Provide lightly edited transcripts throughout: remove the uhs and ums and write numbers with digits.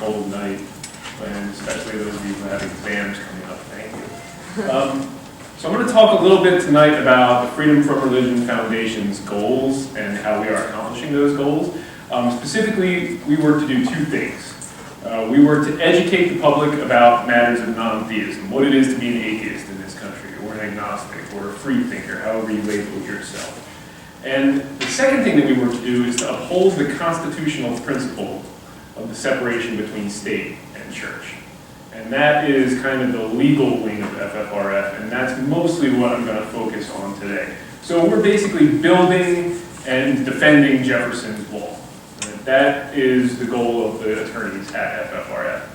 cold night, and especially those of you who have exams coming up. Thank you. So I'm going to talk a little bit tonight about the Freedom from Religion Foundation's goals and how we are accomplishing those goals. Specifically, we work to do two things. We work to educate the public about matters of non-theism, what it is to be an atheist in this country, or an agnostic, or a free thinker, however you label yourself. And the second thing that we work to do is to uphold the constitutional principle of the separation between state and church. And that is kind of the legal wing of FFRF, and that's mostly what I'm going to focus on today. So we're basically building and defending Jefferson's Wall. Right? That is the goal of the attorneys at FFRF.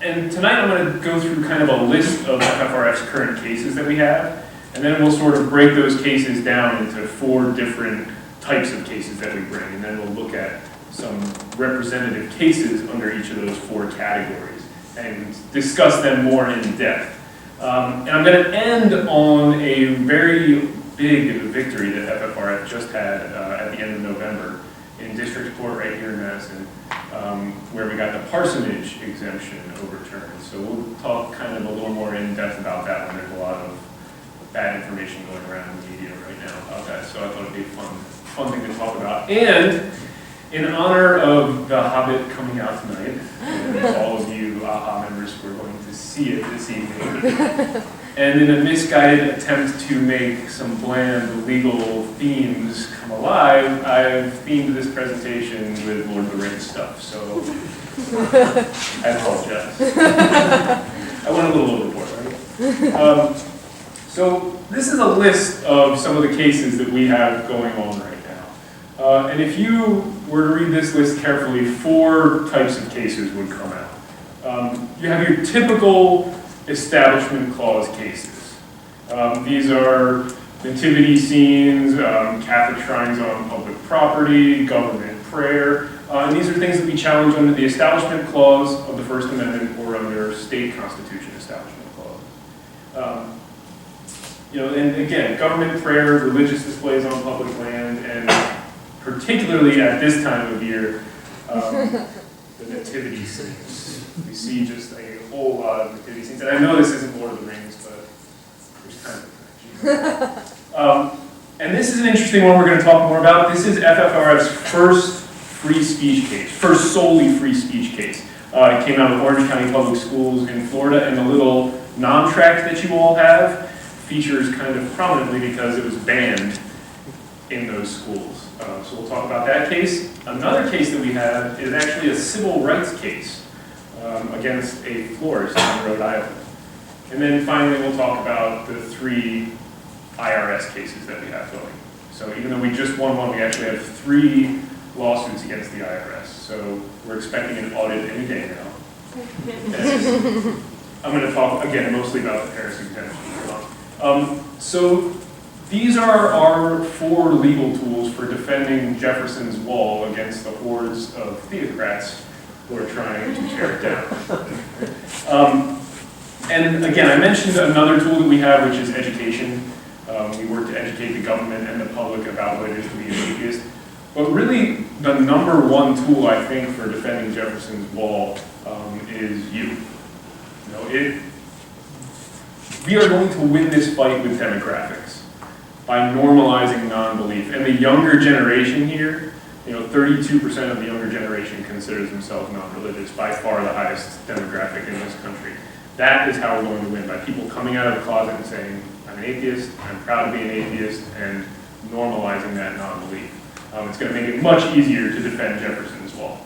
And tonight I'm going to go through kind of a list of FFRF's current cases that we have, and then we'll sort of break those cases down into 4 different types of cases that we bring, and then we'll look at some representative cases under each of those 4 categories and discuss them more in depth. And I'm going to end on a very big victory that FFRF just had at the end of November in district court right here in Madison, where we got the Parsonage Exemption overturned. So we'll talk kind of a little more in depth about that one. There's a lot of bad information going around in the media right now about that, so I thought it'd be a fun thing to talk about. And in honor of The Hobbit coming out tonight, and all of you AHA members who are going to see it this evening, and in a misguided attempt to make some bland legal themes come alive, I've themed this presentation with Lord of the Rings stuff, so I apologize. I went a little overboard, right? So this is a list of some of the cases that we have going on right now. And if you were to read this list carefully, 4 types of cases would come out. You have your typical Establishment Clause cases. These are nativity scenes, Catholic shrines on public property, government prayer, and these are things that we challenge under the Establishment Clause of the First Amendment or under state constitution Establishment Clause. And again, government prayer, religious displays on public land, and particularly at this time of year, the nativity scenes. We see just a whole lot of nativity scenes. And I know this isn't Lord of the Rings, but there's kind of a connection. And this is an interesting one we're going to talk more about. This is FFRF's first free speech case, first solely free speech case. It came out of Orange County Public Schools in Florida, and the little non-tract that you all have features kind of prominently because it was banned in those schools. So we'll talk about that case. Another case that we have is actually a civil rights case against a florist in Rhode Island. And then finally we'll talk about the 3 IRS cases that we have going. So even though we just won one, we actually have 3 lawsuits against the IRS. So we're expecting an audit any day now. And I'm going to talk again mostly about the Irs Exemption. So these are our 4 legal tools for defending Jefferson's Wall against the hordes of theocrats who are trying to tear it down. And again, I mentioned another tool that we have, which is education. We work to educate the government and the public about what it is to be an atheist. But really, the #1 tool, I think, for defending Jefferson's Wall is you. We are going to win this fight with demographics by normalizing non-belief. And the younger generation here, 32% of the younger generation considers themselves non-religious, by far the highest demographic in this country. That is how we're going to win, by people coming out of the closet and saying, I'm an atheist, I'm proud to be an atheist, and normalizing that non-belief. It's going to make it much easier to defend Jefferson's Wall.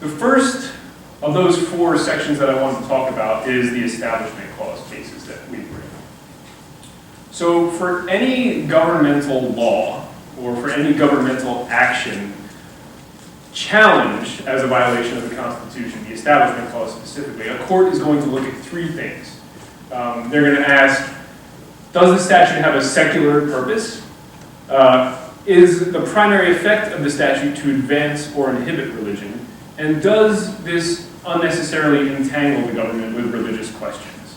The first of those 4 sections that I want to talk about is the Establishment Clause cases that we bring. So for any governmental law or for any governmental action challenged as a violation of the Constitution, the Establishment Clause specifically, a court is going to look at 3 things. They're going to ask, does the statute have a secular purpose? Is the primary effect of the statute to advance or inhibit religion? And does this unnecessarily entangle the government with religious questions?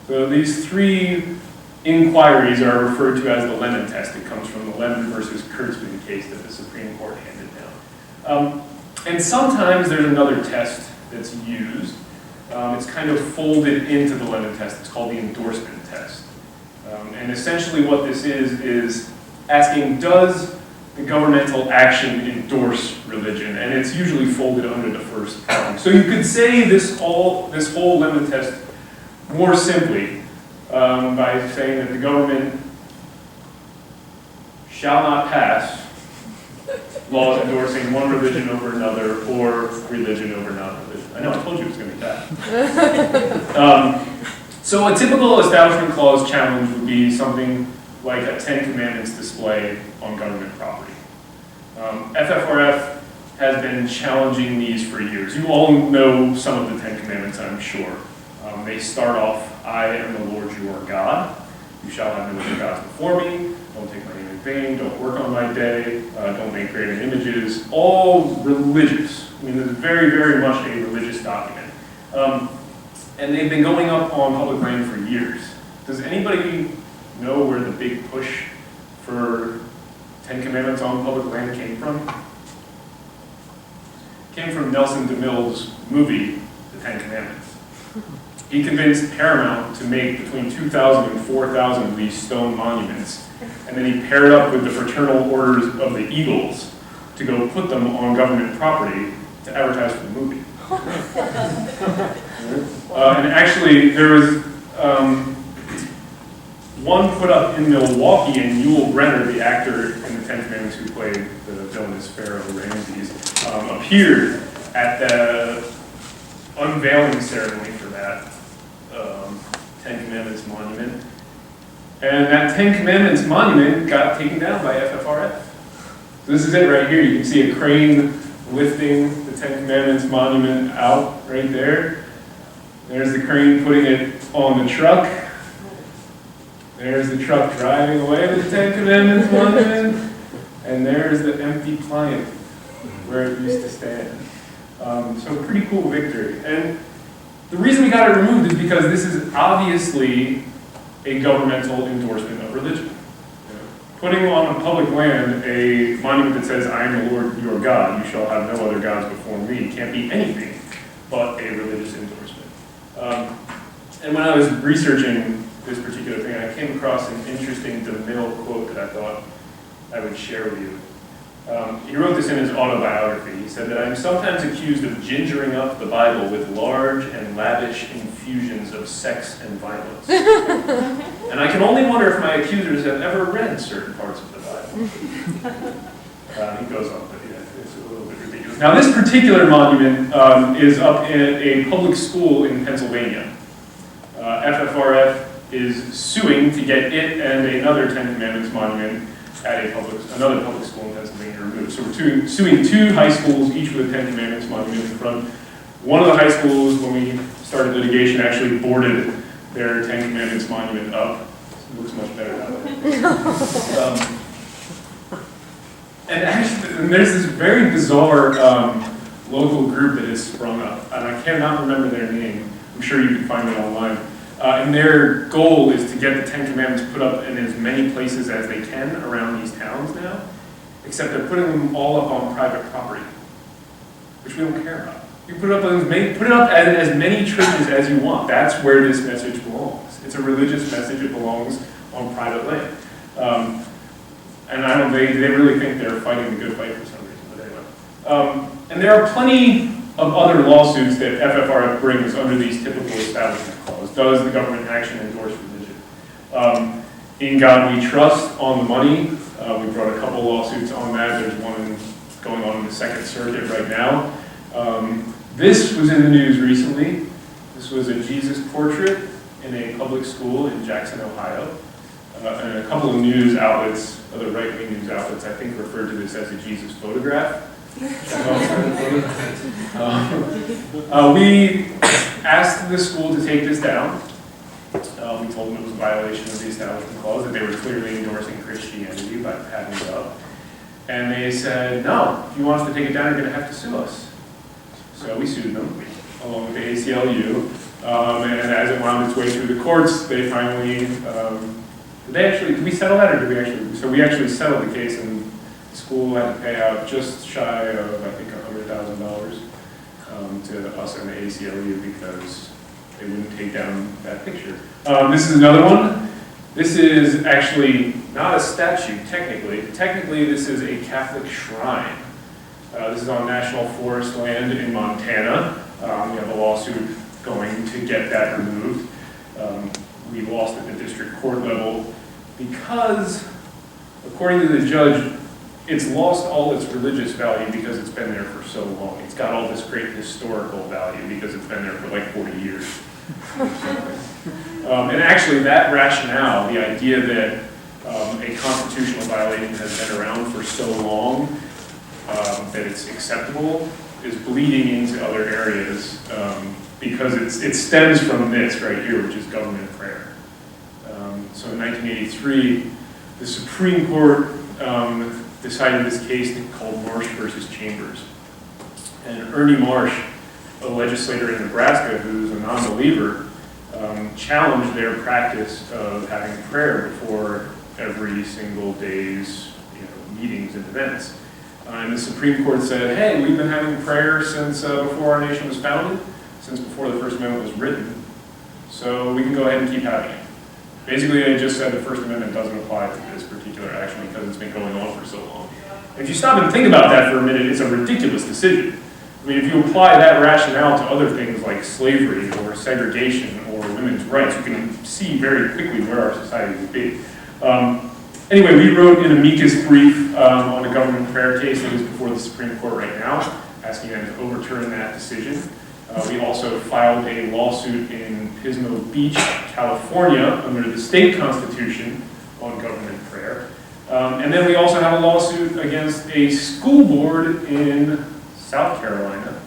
So these 3 inquiries are referred to as the Lemon test. It comes from the Lemon versus Kurtzman case that the Supreme Court handed down. And sometimes there's another test that's used. It's kind of folded into the Lemon test. It's called the endorsement test. And essentially what this is asking, does the governmental action endorse religion? And it's usually folded under the first prong. So you could say this whole Lemon test more simply by saying that the government shall not pass laws endorsing one religion over another or religion over non-religion. I know, I told you it was going to be that. So a typical Establishment Clause challenge would be something like a Ten Commandments display on government property. FFRF has been challenging these for years. You all know some of the Ten Commandments, I'm sure. They start off, I am the Lord your God. You shall have no other gods before me. Don't take my name in vain. Don't work on my day. Don't make graven images. All religious. I mean, this is very, very much a religious document. And they've been going up on public land for years. Does anybody know where the big push for Ten Commandments on public land came from? It came from Nelson DeMille's movie, The Ten Commandments. He convinced Paramount to make between 2,000 and 4,000 of these stone monuments, and then he paired up with the Fraternal Orders of the Eagles to go put them on government property to advertise for the movie. And actually, there was one put up in Milwaukee, and Yul Brynner, the actor in the Ten Commandments who played the villainous Pharaoh Ramses, appeared at the unveiling ceremony for that Ten Commandments monument. And that Ten Commandments monument got taken down by FFRF. So this is it right here. You can see a crane lifting the Ten Commandments monument out right there. There's the crane putting it on the truck. There's the truck driving away with the Ten Commandments monument. And there's the empty pliant where it used to stand. So pretty cool victory. And the reason we got it removed is because this is obviously a governmental endorsement of religion. Putting on a public land a monument that says, I am the Lord your God, you shall have no other gods before me, can't be anything but a religious endorsement. And when I was researching this particular thing, I came across an interesting DeMille quote that I thought I would share with you. He wrote this in his autobiography. He said that I am sometimes accused of gingering up the Bible with large and lavish infusions of sex and violence. And I can only wonder if my accusers have ever read certain parts of the Bible. He goes on, but yeah, it's a little bit ridiculous. Now this particular monument is up in a public school in Pennsylvania. FFRF is suing to get it and another Ten Commandments monument at another public school in Pennsylvania removed. So we're suing two high schools, each with a Ten Commandments monument in front. One of the high schools, when we started litigation, actually boarded their Ten Commandments monument up. It looks much better that way. And there's this very bizarre local group that has sprung up, and I cannot remember their name. I'm sure you can find it online. And their goal is to get the Ten Commandments put up in as many places as they can around these towns now, except they're putting them all up on private property, which we don't care about. You put it up at as many churches as you want. That's where this message belongs. It's a religious message. It belongs on private land. And they really think they're fighting the good fight for some reason, but anyway. And there are plenty of other lawsuits that FFRF brings under these typical establishment clause. Does the government action endorse religion? In God We Trust, on the money. We brought a couple lawsuits on that. There's one going on in the Second Circuit right now. This was in the news recently. This was a Jesus portrait in a public school in Jackson, Ohio. And a couple of news outlets, other right-wing news outlets, I think referred to this as a Jesus photograph. We asked the school to take this down. We told them it was a violation of the Establishment Clause, that they were clearly endorsing Christianity by having it up. And they said, no, if you want us to take it down, you're going to have to sue us. So we sued them, along with the ACLU. And as it wound its way through the courts, they finally, did we settle that, or did we actually? So we actually settled the case, and The school had to pay out just shy of, I think, $100,000 to us and the ACLU because they wouldn't take down that picture. This is another one. This is actually not a statue, technically. Technically, this is a Catholic shrine. This is on national forest land in Montana. We have a lawsuit going to get that removed. We lost at the district court level because, according to the judge, it's lost all its religious value because it's been there for so long. It's got all this great historical value because it's been there for like 40 years. And actually that rationale, the idea that a constitutional violation has been around for so long that it's acceptable, is bleeding into other areas because it stems from this right here, which is government prayer. So in 1983, the Supreme Court decided this case called Marsh versus Chambers. And Ernie Marsh, a legislator in Nebraska who's a non-believer, challenged their practice of having prayer before every single day's meetings and events. And the Supreme Court said, hey, we've been having prayer since before our nation was founded, since before the First Amendment was written, so we can go ahead and keep having it. Basically, they just said the First Amendment doesn't apply to this particular action because it's been going on for so long. If you stop and think about that for a minute, it's a ridiculous decision. I mean, if you apply that rationale to other things like slavery or segregation or women's rights, you can see very quickly where our society would be. Anyway, we wrote an amicus brief on a government prayer case that is before the Supreme Court right now, asking them to overturn that decision. We also filed a lawsuit in Pismo Beach, California, under the state constitution on government prayer. And then we also have a lawsuit against a school board in South Carolina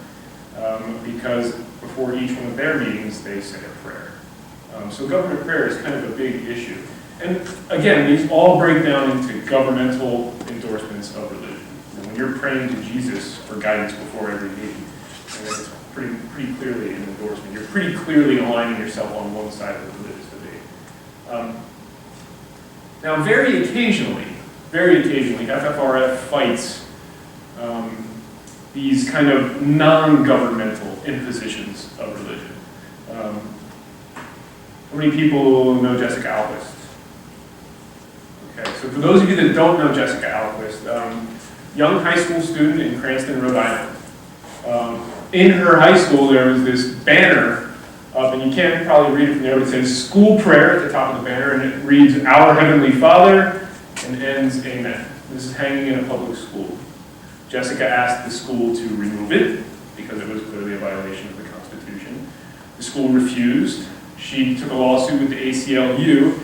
because before each one of their meetings they say a prayer. So government prayer is kind of a big issue. And again, these all break down into governmental endorsements of religion. When you're praying to Jesus for guidance before every meeting, it's pretty clearly an endorsement. You're pretty clearly aligning yourself on one side of the religious debate. Now, very occasionally, FFRF fights these kind of non-governmental impositions of religion. How many people know Jessica Alquist? Okay, so for those of you that don't know Jessica Alquist, young high school student in Cranston, Rhode Island. In her high school, there was this banner up, and you can't probably read it from there, but it says school prayer at the top of the banner, and it reads, Our Heavenly Father, and ends, Amen. This is hanging in a public school. Jessica asked the school to remove it, because it was clearly a violation of the Constitution. The school refused. She took a lawsuit with the ACLU,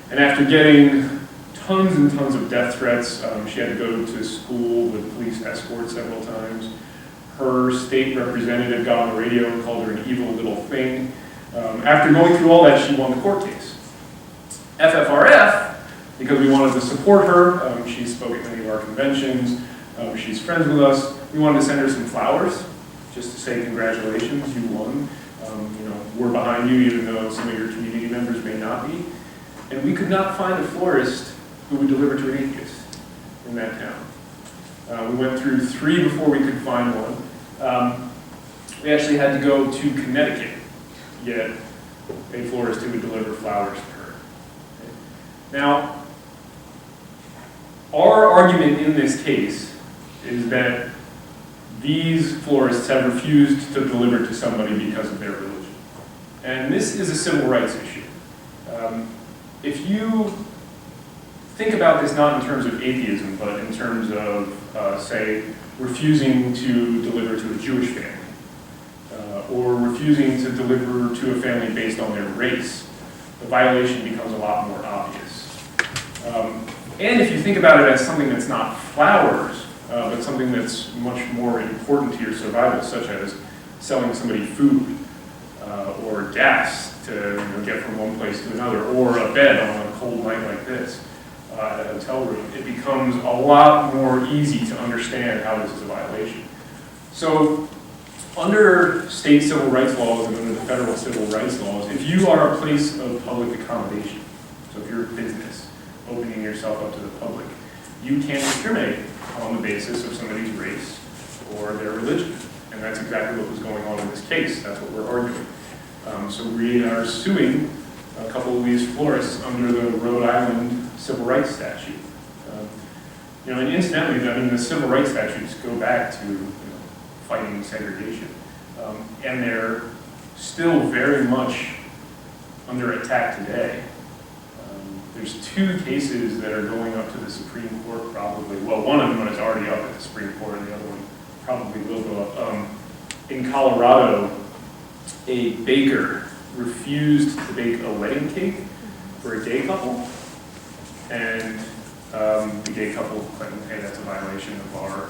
and after getting tons and tons of death threats, she had to go to school with police escort several times. Her state representative got on the radio and called her an evil little thing. After going through all that, she won the court case. FFRF, because we wanted to support her, she spoke at many of our conventions, she's friends with us, we wanted to send her some flowers, just to say congratulations, you won. We're behind you, even though some of your community members may not be. And we could not find a florist who would deliver to an atheist in that town. We went through 3 before we could find one. We actually had to go to Connecticut to get a florist who would deliver flowers to her. Now, our argument in this case is that these florists have refused to deliver to somebody because of their religion. And this is a civil rights issue. If you think about this not in terms of atheism, but in terms of, say, refusing to deliver to a Jewish family, or refusing to deliver to a family based on their race, the violation becomes a lot more obvious. And if you think about it as something that's not flowers, but something that's much more important to your survival, such as selling somebody food, or gas to get from one place to another, or a bed on a cold night like this, at a hotel room, it becomes a lot more easy to understand how this is a violation. So under state civil rights laws and under the federal civil rights laws, if you are a place of public accommodation, so if you're a business opening yourself up to the public, you can't discriminate on the basis of somebody's race or their religion. And that's exactly what was going on in this case. That's what we're arguing. So we are suing a couple of these florists under the Rhode Island Civil Rights Statute. And incidentally, the Civil Rights Statutes go back to fighting segregation. And they're still very much under attack today. There's two cases that are going up to the Supreme Court probably. Well, one of them is already up at the Supreme Court, and the other one probably will go up. In Colorado, a baker refused to bake a wedding cake for a gay couple, and the gay couple claimed, hey, that's a violation of our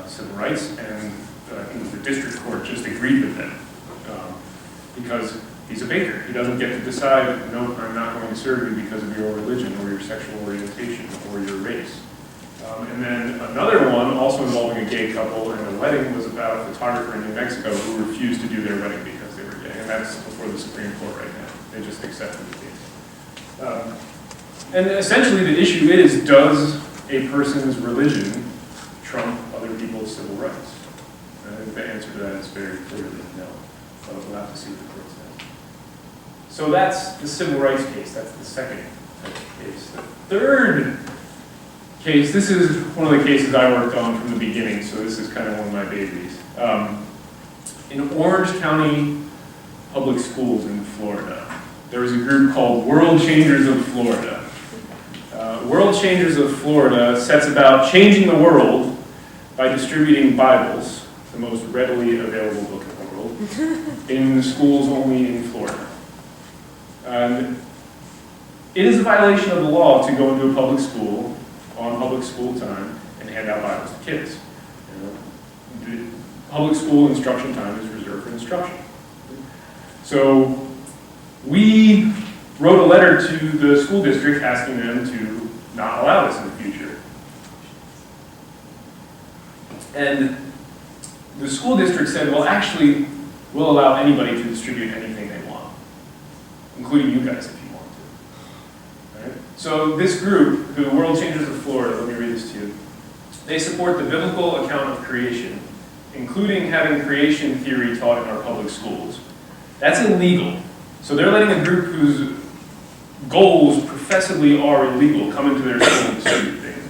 civil rights, and I think the district court just agreed with them because he's a baker. He doesn't get to decide, no, I'm not going to serve you because of your religion or your sexual orientation or your race. And then another one, also involving a gay couple, and the wedding was about a photographer in New Mexico who refused to do their wedding because they were gay, and that's before the Supreme Court right now. They just accepted the case. And essentially the issue is, does a person's religion trump other people's civil rights? And I think the answer to that is very clearly no, but we'll have to see what the court says. So that's the civil rights case. That's the second type of case. The third case, this is one of the cases I worked on from the beginning, so this is kind of one of my babies. In Orange County Public Schools in Florida, there was a group called World Changers of Florida. World Changers of Florida sets about changing the world by distributing Bibles, the most readily available book in the world, in schools only in Florida. It is a violation of the law to go into a public school on public school time and hand out Bibles to kids. The public school instruction time is reserved for instruction. So we wrote a letter to the school district asking them to not allow this in the future. And the school district said, well, actually, we'll allow anybody to distribute anything they want, including you guys if you want to. Right? So this group, the World Changers of Florida, let me read this to you. They support the biblical account of creation, including having creation theory taught in our public schools. That's illegal. So they're letting a group whose goals professedly are illegal come into their school and distribute things.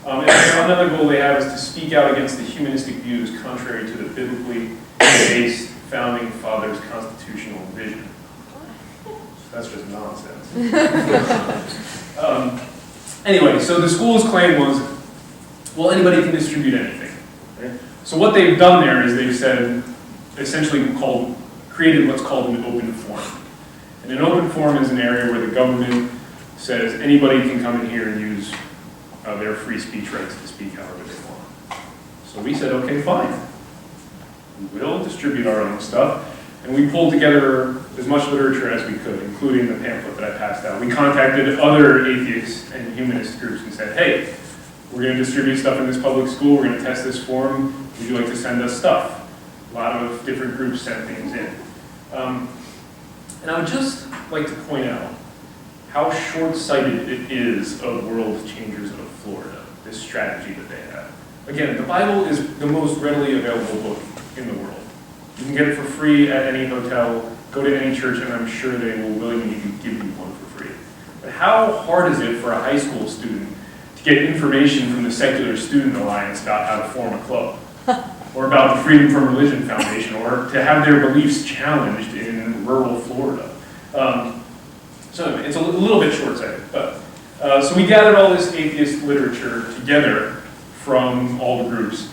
And another goal they have is to speak out against the humanistic views contrary to the biblically based founding fathers' constitutional vision. That's just nonsense. Anyway, so the school's claim was, well, anybody can distribute anything. Right? So what they've done there is they've said, essentially created what's called an open forum. And an open forum is an area where the government says anybody can come in here and use their free speech rights to speak however they want. So we said, okay, fine. We'll distribute our own stuff. And we pulled together as much literature as we could, including the pamphlet that I passed out. We contacted other atheists and humanist groups and said, hey, we're going to distribute stuff in this public school. We're going to test this forum. Would you like to send us stuff? A lot of different groups sent things in. And I would just like to point out how short-sighted it is of World Changers of Florida, this strategy that they have. Again, the Bible is the most readily available book in the world. You can get it for free at any hotel, go to any church, and I'm sure they will willingly give you one for free. But how hard is it for a high school student to get information from the Secular Student Alliance about how to form a club? Or about the Freedom from Religion Foundation, or to have their beliefs challenged in rural Florida. So it's a little bit short-sighted. But so we gathered all this atheist literature together from all the groups,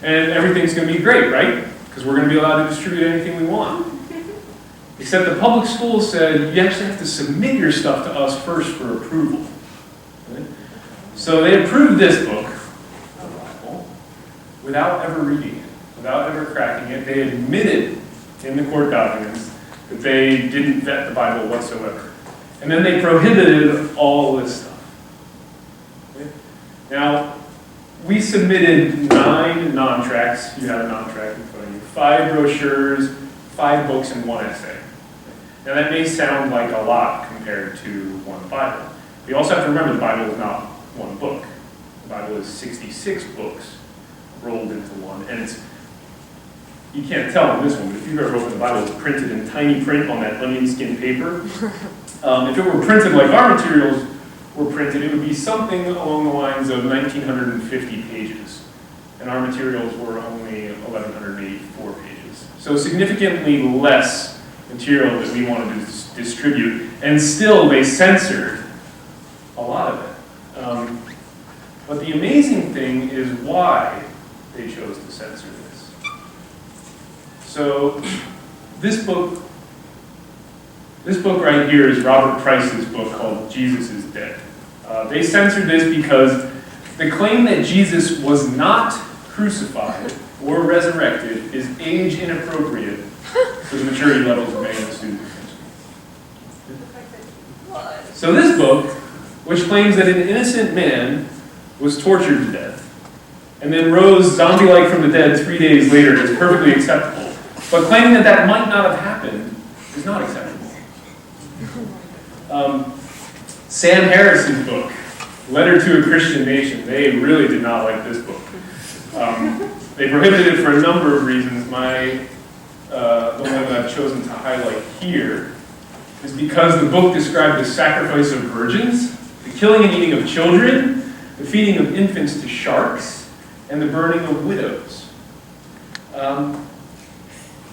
and everything's going to be great, right? Because we're going to be allowed to distribute anything we want. Except the public school said, you actually have to submit your stuff to us first for approval. Right? So they approved this book, the Bible, without ever reading it, without ever cracking it. They admitted in the court documents that they didn't vet the Bible whatsoever. And then they prohibited all this stuff. Okay? Now, we submitted 9 non-tracts. You have a non-tract in front of you. 5 brochures, 5 books, and 1 essay. Now that may sound like a lot compared to one Bible. But you also have to remember the Bible is not one book. The Bible Bible is 66 books rolled into one. And it's, you can't tell in this one, but if you've ever opened the Bible, it's printed in tiny print on that onion skin paper. If it were printed like our materials were printed, it would be something along the lines of 1,950 pages. And our materials were only 1,184 pages. So significantly less material that we wanted to distribute, and still they censored a lot of it. But the amazing thing is why they chose to censor this. So this book right here is Robert Price's book called Jesus is Dead. They censored this because the claim that Jesus was not crucified or resurrected is age inappropriate for the maturity levels of many of the students. So this book, which claims that an innocent man was tortured to death and then rose zombie-like from the dead 3 days later, is perfectly acceptable. But claiming that that might not have happened is not acceptable. Sam Harris's book, Letter to a Christian Nation, they really did not like this book. They prohibited it for a number of reasons. The one that I've chosen to highlight here is because the book described the sacrifice of virgins, the killing and eating of children, the feeding of infants to sharks, and the burning of widows.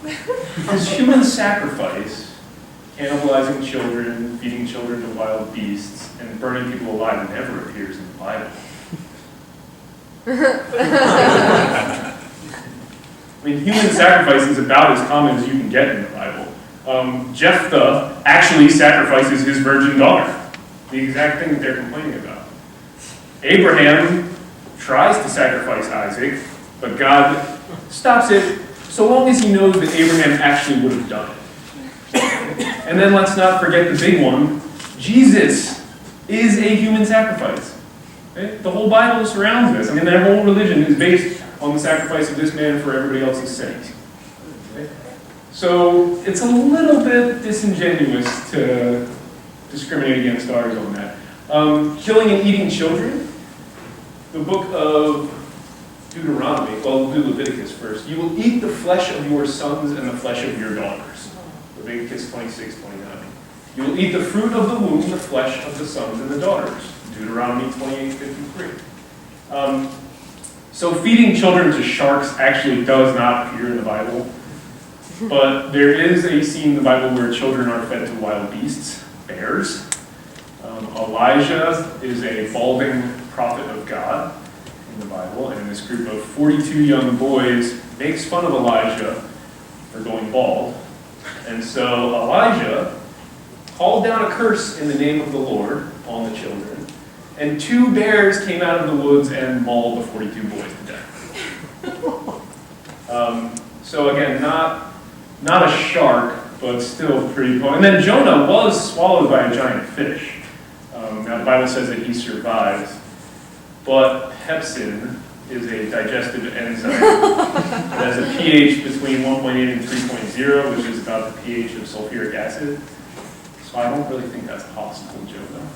Because human sacrifice, cannibalizing children, feeding children to wild beasts, and burning people alive never appears in the Bible. I mean, human sacrifice is about as common as you can get in the Bible. Jephthah actually sacrifices his virgin daughter, the exact thing that they're complaining about. Abraham tries to sacrifice Isaac, but God stops it so long as he knows that Abraham actually would have done it. And then let's not forget the big one. Jesus is a human sacrifice. Okay? The whole Bible surrounds this. I mean, their whole religion is based on the sacrifice of this man for everybody else's sins. Okay? So it's a little bit disingenuous to discriminate against ours on that. Killing and eating children. The book of Deuteronomy, well, we'll do Leviticus first. You will eat the flesh of your sons and the flesh of your daughters. Leviticus 26:29. You will eat the fruit of the womb, the flesh of the sons and the daughters. Deuteronomy 28:53. So feeding children to sharks actually does not appear in the Bible. But there is a scene in the Bible where children are fed to wild beasts, bears. Elijah is a balding prophet of God in the Bible, and this group of 42 young boys makes fun of Elijah for going bald. And so Elijah called down a curse in the name of the Lord on the children, and 2 bears came out of the woods and mauled the 42 boys to death. So again, not a shark, but still pretty cool. And then Jonah was swallowed by a giant fish. Now the Bible says that he survives, but pepsin is a digestive enzyme. It has a pH between 1.8 and 3.0, which is about the pH of sulfuric acid. So I don't really think that's possible, Jonah.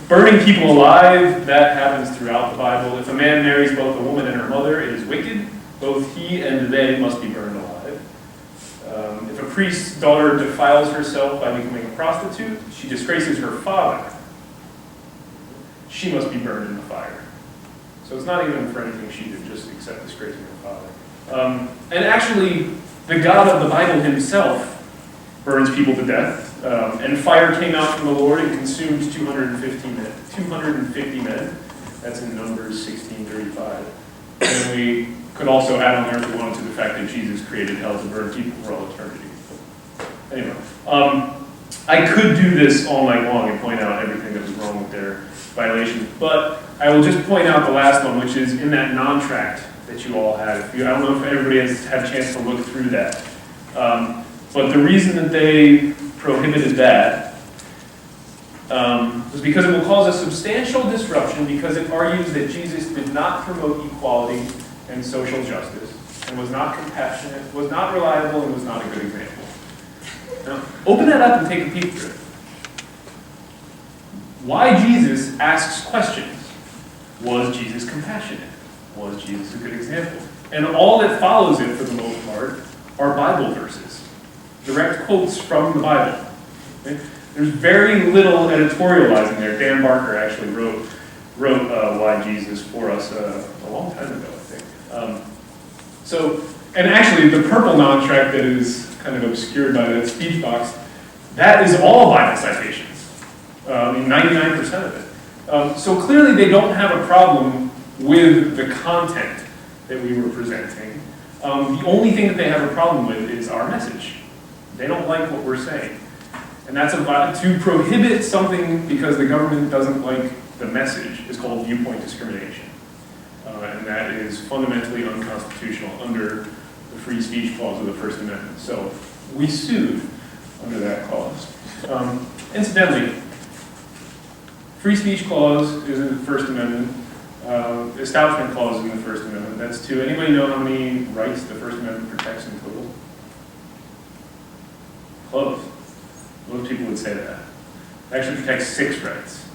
Burning people alive, that happens throughout the Bible. If a man marries both a woman and her mother, it is wicked. Both he and they must be burned alive. If a priest's daughter defiles herself by becoming a prostitute, she disgraces her father. She must be burned in the fire. So it's not even for anything she did, just except disgracing her father. And actually, the God of the Bible himself burns people to death. And fire came out from the Lord and consumed 250 men. That's in Numbers 16:35. And we could also add on there, if we wanted to, the fact that Jesus created hell to burn people for all eternity. Anyway, I could do this all night long and point out everything that was wrong with their violations, but I will just point out the last one, which is in that non-tract that you all had. I don't know if everybody has had a chance to look through that. But the reason that they prohibited that was because it will cause a substantial disruption, because it argues that Jesus did not promote equality and social justice, and was not compassionate, was not reliable, and was not a good example. Now, open that up and take a peek through it. Why Jesus asks questions. Was Jesus compassionate? Was Jesus a good example? And all that follows it, for the most part, are Bible verses. Direct quotes from the Bible. Okay? There's very little editorializing there. Dan Barker actually wrote Why Jesus for us a long time ago, I think. And actually, the purple non-tract that is kind of obscured by that speech box, that is all Bible citations. 99% of it. So clearly they don't have a problem with the content that we were presenting. The only thing that they have a problem with is our message. They don't like what we're saying. And that's to prohibit something because the government doesn't like the message is called viewpoint discrimination. And that is fundamentally unconstitutional under the free speech clause of the First Amendment. So we sued under that clause. Incidentally, free speech clause is in the First Amendment. Establishment clause is in the First Amendment. That's two. Anybody know how many rights the First Amendment protects in total? Close. Most people would say that. It actually protects 6 rights.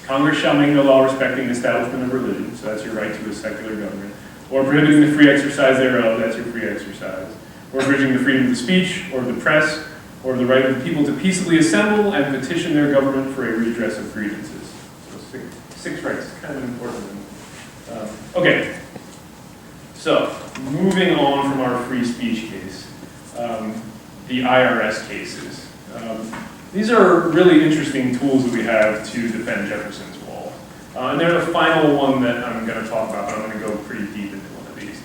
Congress shall make no law respecting the establishment of religion, so that's your right to a secular government, or prohibiting the free exercise thereof, that's your free exercise, or abridging the freedom of the speech, or of the press, or the right of the people to peaceably assemble and petition their government for a redress of grievances. So 6 rights, kind of important. Okay, so moving on from our free speech case, the IRS cases. These are really interesting tools that we have to defend Jefferson's Wall. And they're the final one that I'm going to talk about, but I'm going to go pretty deep into one of these.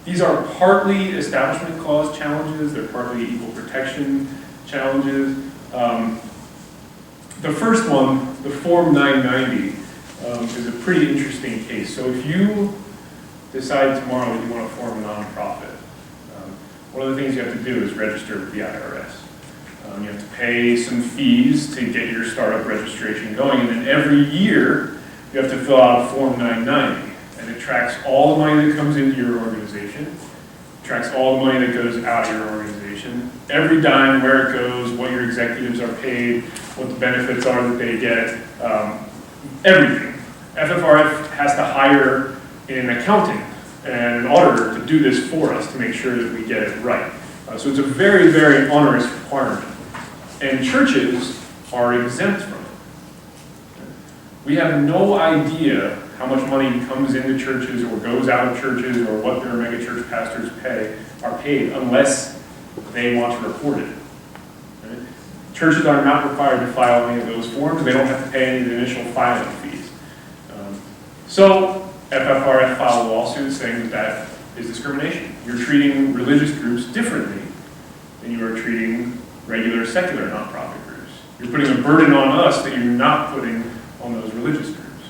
These are partly Establishment Clause challenges, they're partly equal protection challenges. The first one, the Form 990, is a pretty interesting case. So if you decide tomorrow that you want to form a nonprofit, one of the things you have to do is register with the IRS. You have to pay some fees to get your startup registration going, and then every year you have to fill out a Form 990, and it tracks all the money that comes into your organization, tracks all the money that goes out of your organization, every dime, where it goes, what your executives are paid, what the benefits are that they get, everything. FFRF has to hire an accountant and an auditor to do this for us to make sure that we get it right. So it's a very, very onerous requirement. And churches are exempt from it. We have no idea how much money comes into churches or goes out of churches or what their megachurch pastors are paid unless they want to report it. Right? Churches are not required to file any of those forms. They don't have to pay any of the initial filing fees. So FFRF filed a lawsuit saying that is discrimination. You're treating religious groups differently than you are treating regular secular nonprofit groups. You're putting a burden on us that you're not putting on those religious groups.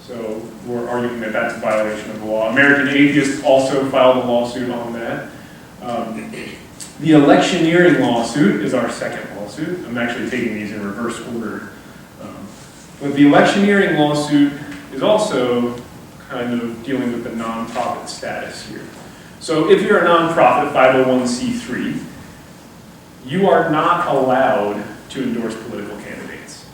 So we're arguing that that's a violation of the law. American Atheists also filed a lawsuit on that. The electioneering lawsuit is our second lawsuit. I'm actually taking these in reverse order. But the electioneering lawsuit is also kind of dealing with the nonprofit status here. So if you're a nonprofit, 501c3, you are not allowed to endorse political candidates.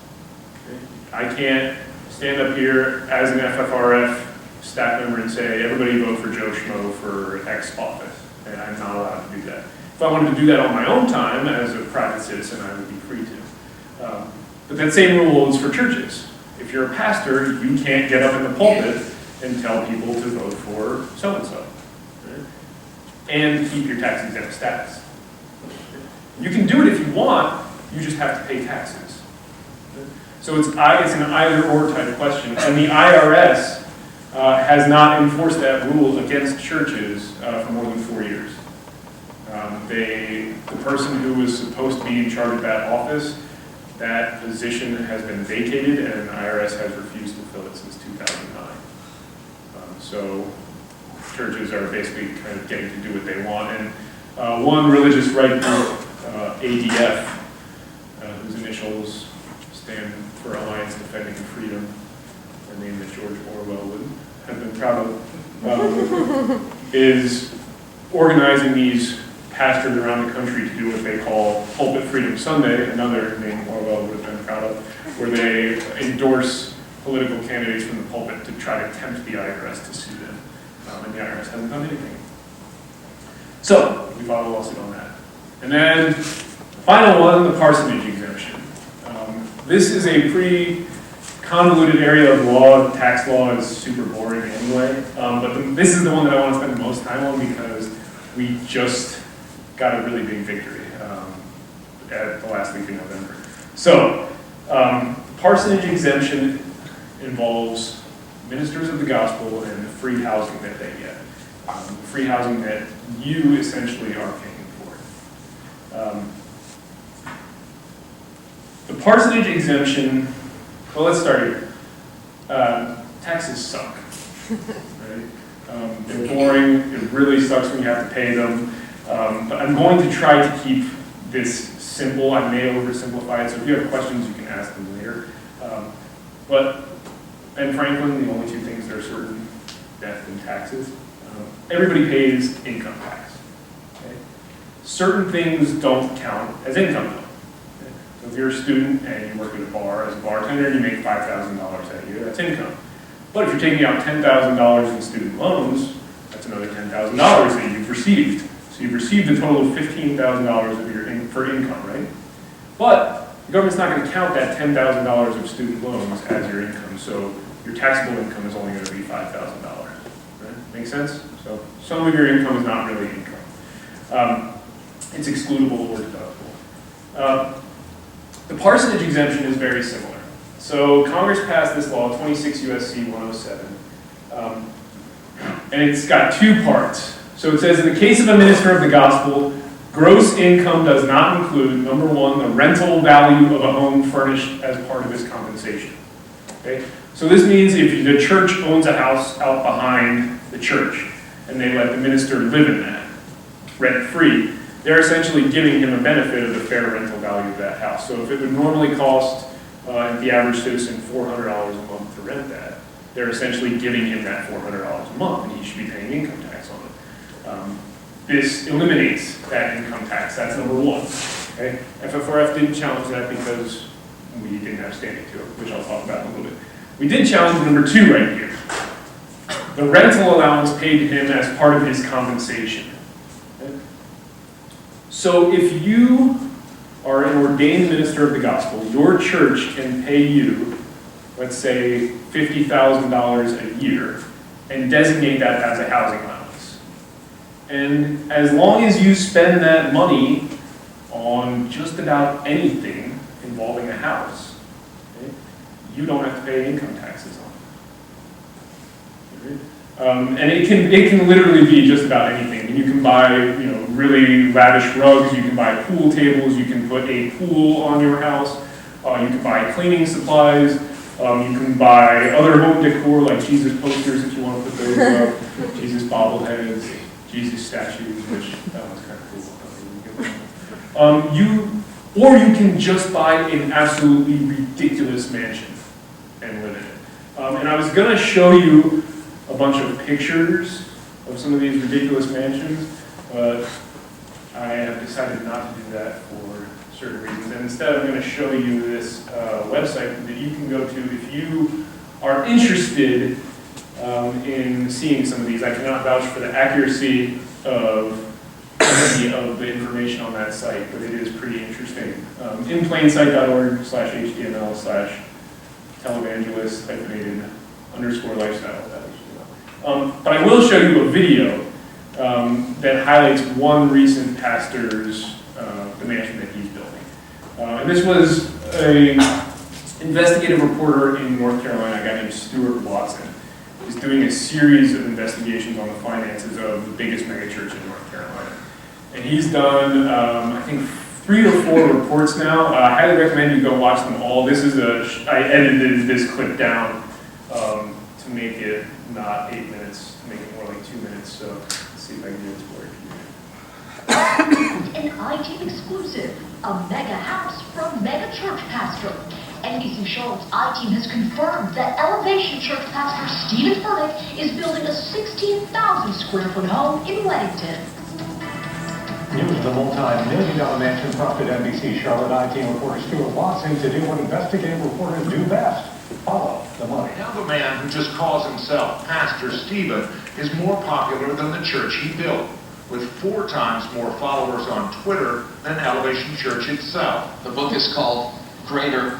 Okay? I can't stand up here as an FFRF staff member and say, everybody vote for Joe Schmo for X office. And I'm not allowed to do that. If I wanted to do that on my own time as a private citizen, I would be free to. But that same rule is for churches. If you're a pastor, you can't get up in the pulpit and tell people to vote for so-and-so. Right? And keep your tax-exempt status. You can do it if you want, you just have to pay taxes. So it's an either-or type question. And the IRS has not enforced that rule against churches for more than 4 years. The person who was supposed to be in charge of that office, that position has been vacated and the IRS has refused to fill it since 2009. So churches are basically kind of getting to do what they want. And one religious right group, ADF, whose initials stand for Alliance Defending Freedom, a name that George Orwell would have been proud of, is organizing these pastors around the country to do what they call Pulpit Freedom Sunday, another name Orwell would have been proud of, where they endorse political candidates from the pulpit to try to tempt the IRS to sue them. And the IRS hasn't done anything. So, we filed a lawsuit on that. And then, the final one, the Parsonage Exemption. This is a pretty convoluted area of law. Tax law is super boring anyway. But this is the one that I want to spend the most time on because we just got a really big victory at the last week in November. So, Parsonage Exemption involves ministers of the gospel and the free housing that they get. Free housing that you essentially are paying for. The Parsonage Exemption, well, let's start here. Taxes suck, right? They're boring, it really sucks when you have to pay them, but I'm going to try to keep this simple. I may oversimplify it, so if you have questions, you can ask them later. But Ben Franklin, the only two things that are certain, death and taxes. Everybody pays income tax. Okay? Certain things don't count as income though. Okay? So if you're a student and you work at a bar as a bartender and you make $5,000 that year, that's income. But if you're taking out $10,000 in student loans, that's another $10,000 that you've received. So you've received a total of $15,000 for income, right? But the government's not going to count that $10,000 of student loans as your income. So your taxable income is only going to be $5,000. Right? Make sense? So some of your income is not really income. It's excludable or deductible. The Parsonage Exemption is very similar. So Congress passed this law, 26 U.S.C. 107, and it's got two parts. So it says, in the case of a minister of the gospel, gross income does not include, number one, the rental value of a home furnished as part of his compensation. Okay? So this means if the church owns a house out behind the church, and they let the minister live in that, rent-free, they're essentially giving him a benefit of the fair rental value of that house. So if it would normally cost the average citizen $400 a month to rent that, they're essentially giving him that $400 a month, and he should be paying income tax on it. This eliminates that income tax. That's number one. Okay? FFRF didn't challenge that because we didn't have standing to it, which I'll talk about in a little bit. We did challenge number two right here. The rental allowance paid to him as part of his compensation. Okay? So if you are an ordained minister of the gospel, your church can pay you, let's say, $50,000 a year and designate that as a housing allowance. And as long as you spend that money on just about anything involving a house, okay, you don't have to pay income taxes on it. Okay? And it can literally be just about anything. You can buy, really lavish rugs. You can buy pool tables. You can put a pool on your house. You can buy cleaning supplies. You can buy other home decor like Jesus posters if you want to put those up. Jesus bobbleheads, Jesus statues, which that one's kind of cool. Or you can just buy an absolutely ridiculous mansion and live in it. And I was going to show you a bunch of pictures of some of these ridiculous mansions, but I have decided not to do that for certain reasons. And instead, I'm going to show you this website that you can go to if you are interested in seeing some of these. I cannot vouch for the accuracy of the information on that site, but it is pretty interesting. inplainsight.org/HTML/televangelist-lifestyle. But I will show you a video that highlights one recent pastor's the mansion that he's building. And this was an investigative reporter in North Carolina, a guy named Stuart Watson. He's doing a series of investigations on the finances of the biggest megachurch in North Carolina. And he's done, I think, 3 or 4 reports now. I highly recommend you go watch them all. This is I edited this clip down to make it not 8 minutes, to make it more like 2 minutes. So let's see if I can do this for you. An iTeam exclusive, a mega house from mega church pastor. NBC Charlotte's iTeam has confirmed that Elevation Church pastor Stephen Furtick is building a 16,000 square foot home in Weddington. News of the multi-million-dollar mansion prompted NBC Charlotte iTeam reporter Stuart Watson to do what investigative reporters do best: follow the the money. Now the man who just calls himself Pastor Stephen is more popular than the church he built, with 4 times more followers on Twitter than Elevation Church itself. The book is called Greater,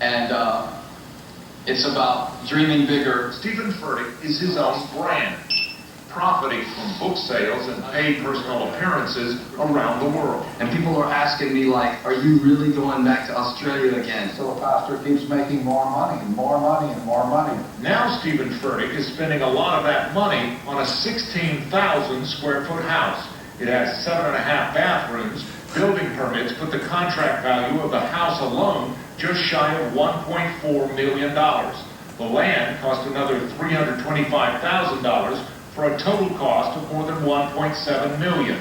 and it's about dreaming bigger. Stephen Furtick is his own brand, profiting from book sales and paid personal appearances around the world. And people are asking me, like, are you really going back to Australia again? So the pastor keeps making more money and more money and more money. Now Stephen Furtick is spending a lot of that money on a 16,000 square foot house. It has 7.5 bathrooms, building permits put the contract value of the house alone just shy of $1.4 million. The land cost another $325,000 for a total cost of more than $1.7 million.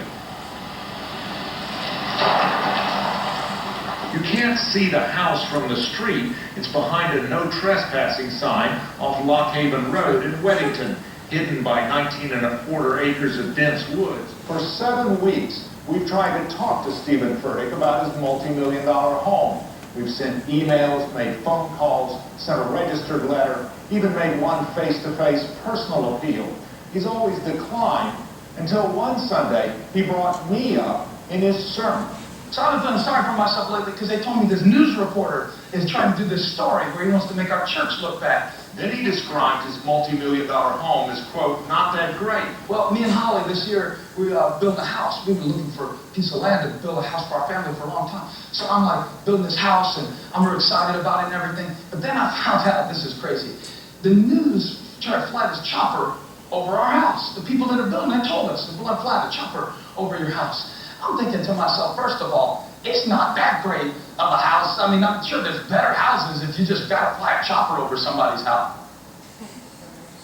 You can't see the house from the street. It's behind a no trespassing sign off Lock Haven Road in Weddington, hidden by 19 1/4 acres of dense woods. For 7 weeks, we've tried to talk to Stephen Furtick about his multi-million-dollar home. We've sent emails, made phone calls, sent a registered letter, even made one face-to-face personal appeal. He's always declined until one Sunday he brought me up in his sermon. So I've been feeling sorry for myself lately because they told me this news reporter is trying to do this story where he wants to make our church look bad. Then he described his multi-million-dollar home as, quote, not that great. Well, me and Holly this year, we built a house. We've been looking for a piece of land to build a house for our family for a long time. So I'm like building this house and I'm real excited about it and everything. But then I found out, this is crazy, the news tried to fly this chopper over our house. The people that are building it told us, we're going to fly the chopper over your house. I'm thinking to myself, first of all, it's not that great of a house. I mean, I'm sure there's better houses if you just got to fly a chopper over somebody's house.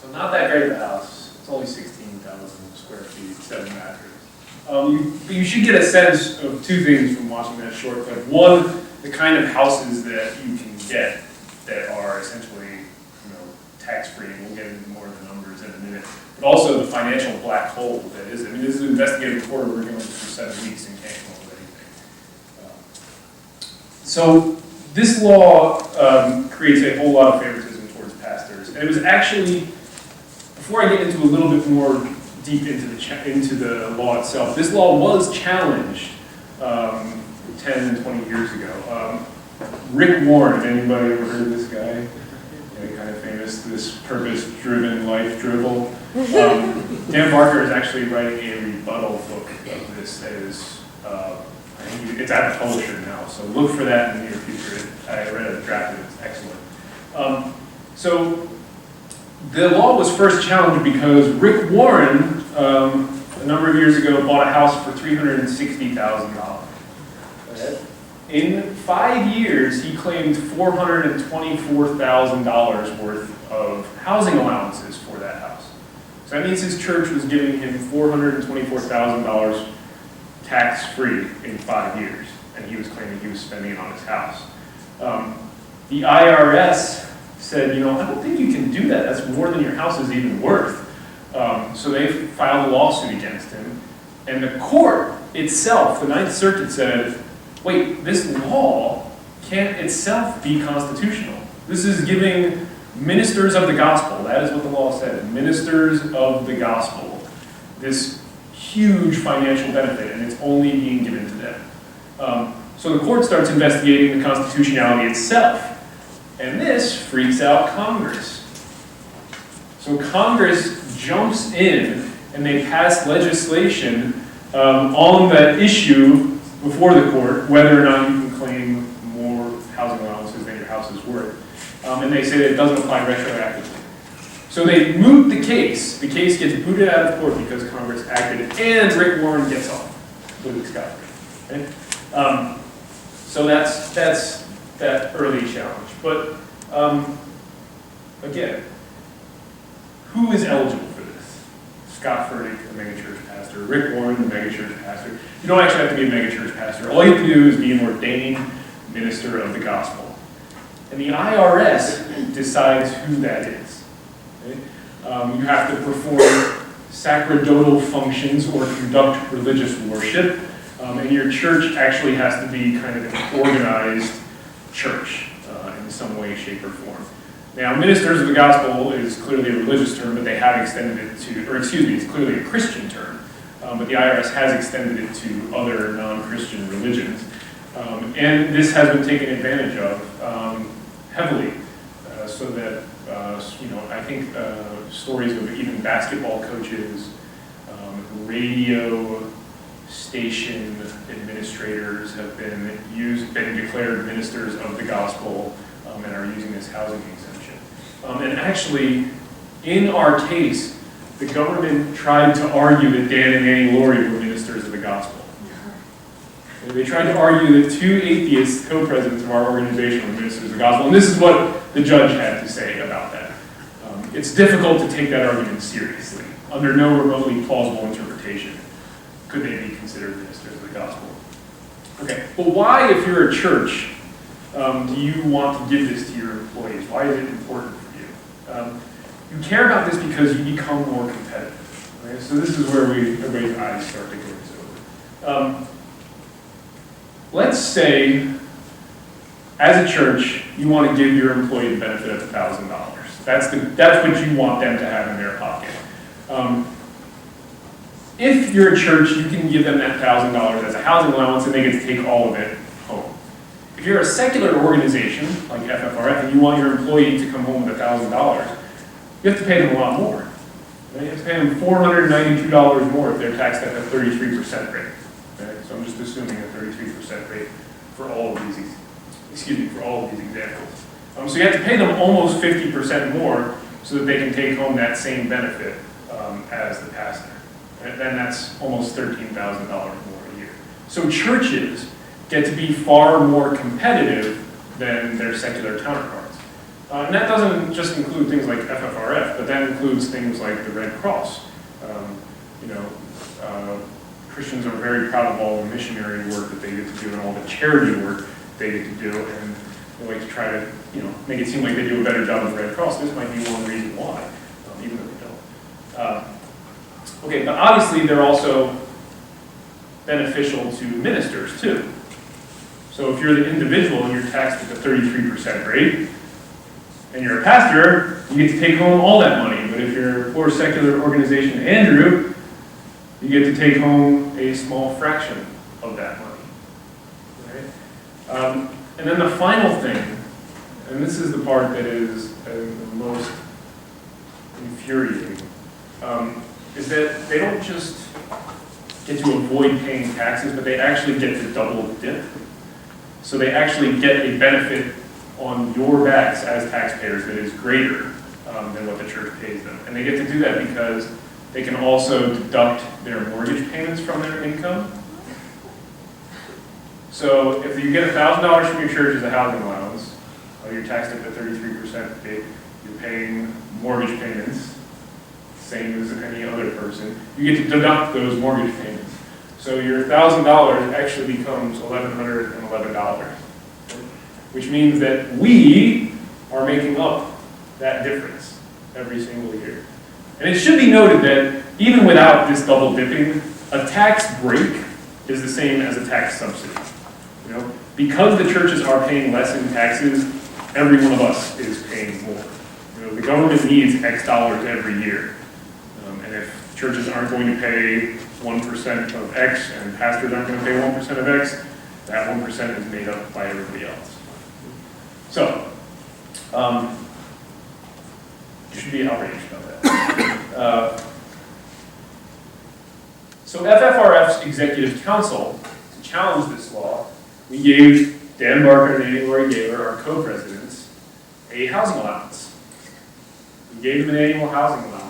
So not that great of a house. It's only 16,000 square feet, 7 bathrooms. You should get a sense of 2 things from watching that short clip. One, the kind of houses that you can get that are essentially, tax-free. We'll get into more of the numbers in a minute. But also the financial black hole that is. I mean, this is an investigative report. We're going for 7 weeks and can't come up with anything. So this law creates a whole lot of favoritism towards pastors. And it was actually, before I get into a little bit more deep into the law itself, this law was challenged 10 and 20 years ago. Rick Warren, anybody ever heard of this guy? Kind of famous, this purpose-driven life drivel. Dan Barker is actually writing a rebuttal book of this that is, I think it's at the publisher now, so look for that in the near future. I read a draft of it, it's excellent. So the law was first challenged because Rick Warren, a number of years ago, bought a house for $360,000. In 5 years, he claimed $424,000 worth of housing allowances for that house. So that means his church was giving him $424,000 tax-free in 5 years, and he was claiming he was spending it on his house. The IRS said, I don't think you can do that. That's more than your house is even worth. So they filed a lawsuit against him, and the court itself, the Ninth Circuit, said, wait, this law can't itself be constitutional. This is giving ministers of the gospel, that is what the law said, ministers of the gospel, this huge financial benefit, and it's only being given to them. So the court starts investigating the constitutionality itself, and this freaks out Congress. So Congress jumps in, and they pass legislation on that issue before the court, whether or not you can claim more housing allowances than your house is worth. And they say that it doesn't apply retroactively. So they moot the case. The case gets booted out of court because Congress acted, and Rick Warren gets off with scot-free. Okay? So that's that early challenge. But again, who is eligible for this? Scott Furtick, a megachurch pastor, Rick Warren, a megachurch pastor. You don't actually have to be a megachurch pastor. All you have to do is be an ordained minister of the gospel. And the IRS decides who that is. Okay? You have to perform sacerdotal functions or conduct religious worship. And your church actually has to be kind of an organized church in some way, shape, or form. Now, ministers of the gospel is clearly a religious term, but they have extended it to, or excuse me, it's clearly a Christian term, but the IRS has extended it to other non-Christian religions. And this has been taken advantage of heavily, so that, I think stories of even basketball coaches, radio station administrators have been declared ministers of the gospel, and are using this housing exemption. And actually, in our case, the government tried to argue that Dan and Annie Laurie were ministers of the gospel. They tried to argue that 2 atheists, co-presidents of our organization, were ministers of the gospel, and this is what the judge had to say about that. It's difficult to take that argument seriously. Under no remotely plausible interpretation could they be considered ministers of the gospel. Okay, but why, if you're a church, do you want to give this to your employees? Why is it important for you? You care about this because you become more competitive. Right? So this is where everybody's eyes start to glaze over. Let's say, as a church, you want to give your employee the benefit of $1,000. That's what you want them to have in their pocket. If you're a church, you can give them that $1,000 as a housing allowance, and they get to take all of it home. If you're a secular organization, like FFRF, and you want your employee to come home with $1,000, you have to pay them a lot more. Right? You have to pay them $492 more if they're taxed at a 33% rate. Okay? So I'm just assuming a 33% rate for all of these, examples. So you have to pay them almost 50% more so that they can take home that same benefit as the pastor. And then that's almost $13,000 more a year. So churches get to be far more competitive than their secular counterparts. And that doesn't just include things like FFRF, but that includes things like the Red Cross. Christians are very proud of all the missionary work that they get to do and all the charity work they get to do, and they like to try to make it seem like they do a better job of the Red Cross. This might be one reason why, even though they don't. Okay, but obviously they're also beneficial to ministers too. So if you're the individual and you're taxed at the 33% rate, and you're a pastor, you get to take home all that money. But if you're a poor secular organization, Andrew, you get to take home a small fraction of that money. Right? And then the final thing, and this is the part that is the most infuriating, is that they don't just get to avoid paying taxes, but they actually get to double dip. So they actually get a benefit on your backs as taxpayers that is greater than what the church pays them. And they get to do that because they can also deduct their mortgage payments from their income. So if you get $1,000 from your church as a housing allowance, you're taxed at the 33% rate, you're paying mortgage payments, same as any other person, you get to deduct those mortgage payments. So your $1,000 actually becomes $1,111, which means that we are making up that difference every single year. And it should be noted that even without this double dipping, a tax break is the same as a tax subsidy. Because the churches are paying less in taxes, every one of us is paying more. The government needs X dollars every year. And if churches aren't going to pay 1% of X and pastors aren't going to pay 1% of X, that 1% is made up by everybody else. So, you should be outraged about that. So FFRF's Executive Council, to challenge this law, we gave Dan Barker and Annie Laurie Gaylor, our co-presidents, a housing allowance. We gave them an annual housing allowance.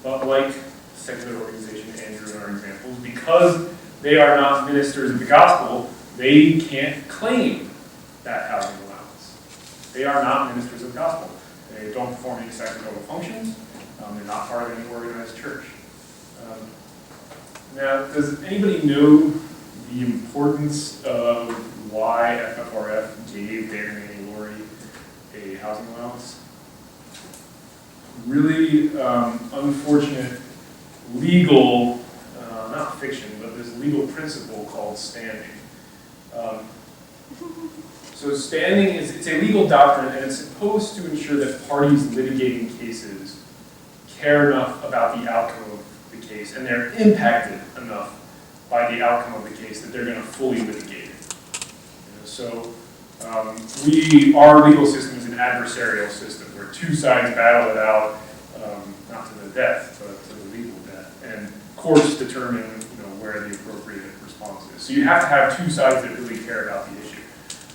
But like secular organization Andrew in our examples, because they are not ministers of the gospel, they can't claim that housing allowance. They are not ministers of the gospel. They don't perform any sacerdotal functions. They're not part of any organized church. Now, does anybody know the importance of why FFRF gave Dan and Annie Laurie a housing allowance? Really unfortunate legal, not fiction, but this legal principle called standing. So standing it's a legal doctrine, and it's supposed to ensure that parties litigating cases care enough about the outcome of the case, and they're impacted enough by the outcome of the case that they're going to fully litigate it. So our legal system is an adversarial system where two sides battle it out, not to the death, but to the legal death, and courts determine where the appropriate response is. So you have to have two sides that really care about the issue.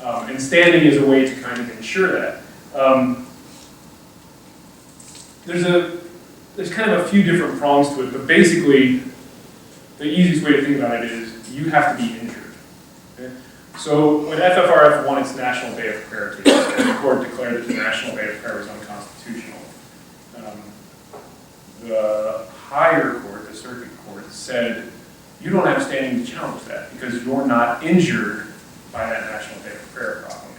And standing is a way to kind of ensure that. There's kind of a few different prongs to it, but basically, the easiest way to think about it is you have to be injured. Okay? So when FFRF won its National Day of Prayer case, the court declared that the National Day of Prayer was unconstitutional. The higher court, the circuit court, said you don't have standing to challenge that because you're not injured by that National Day of Prayer proclamation.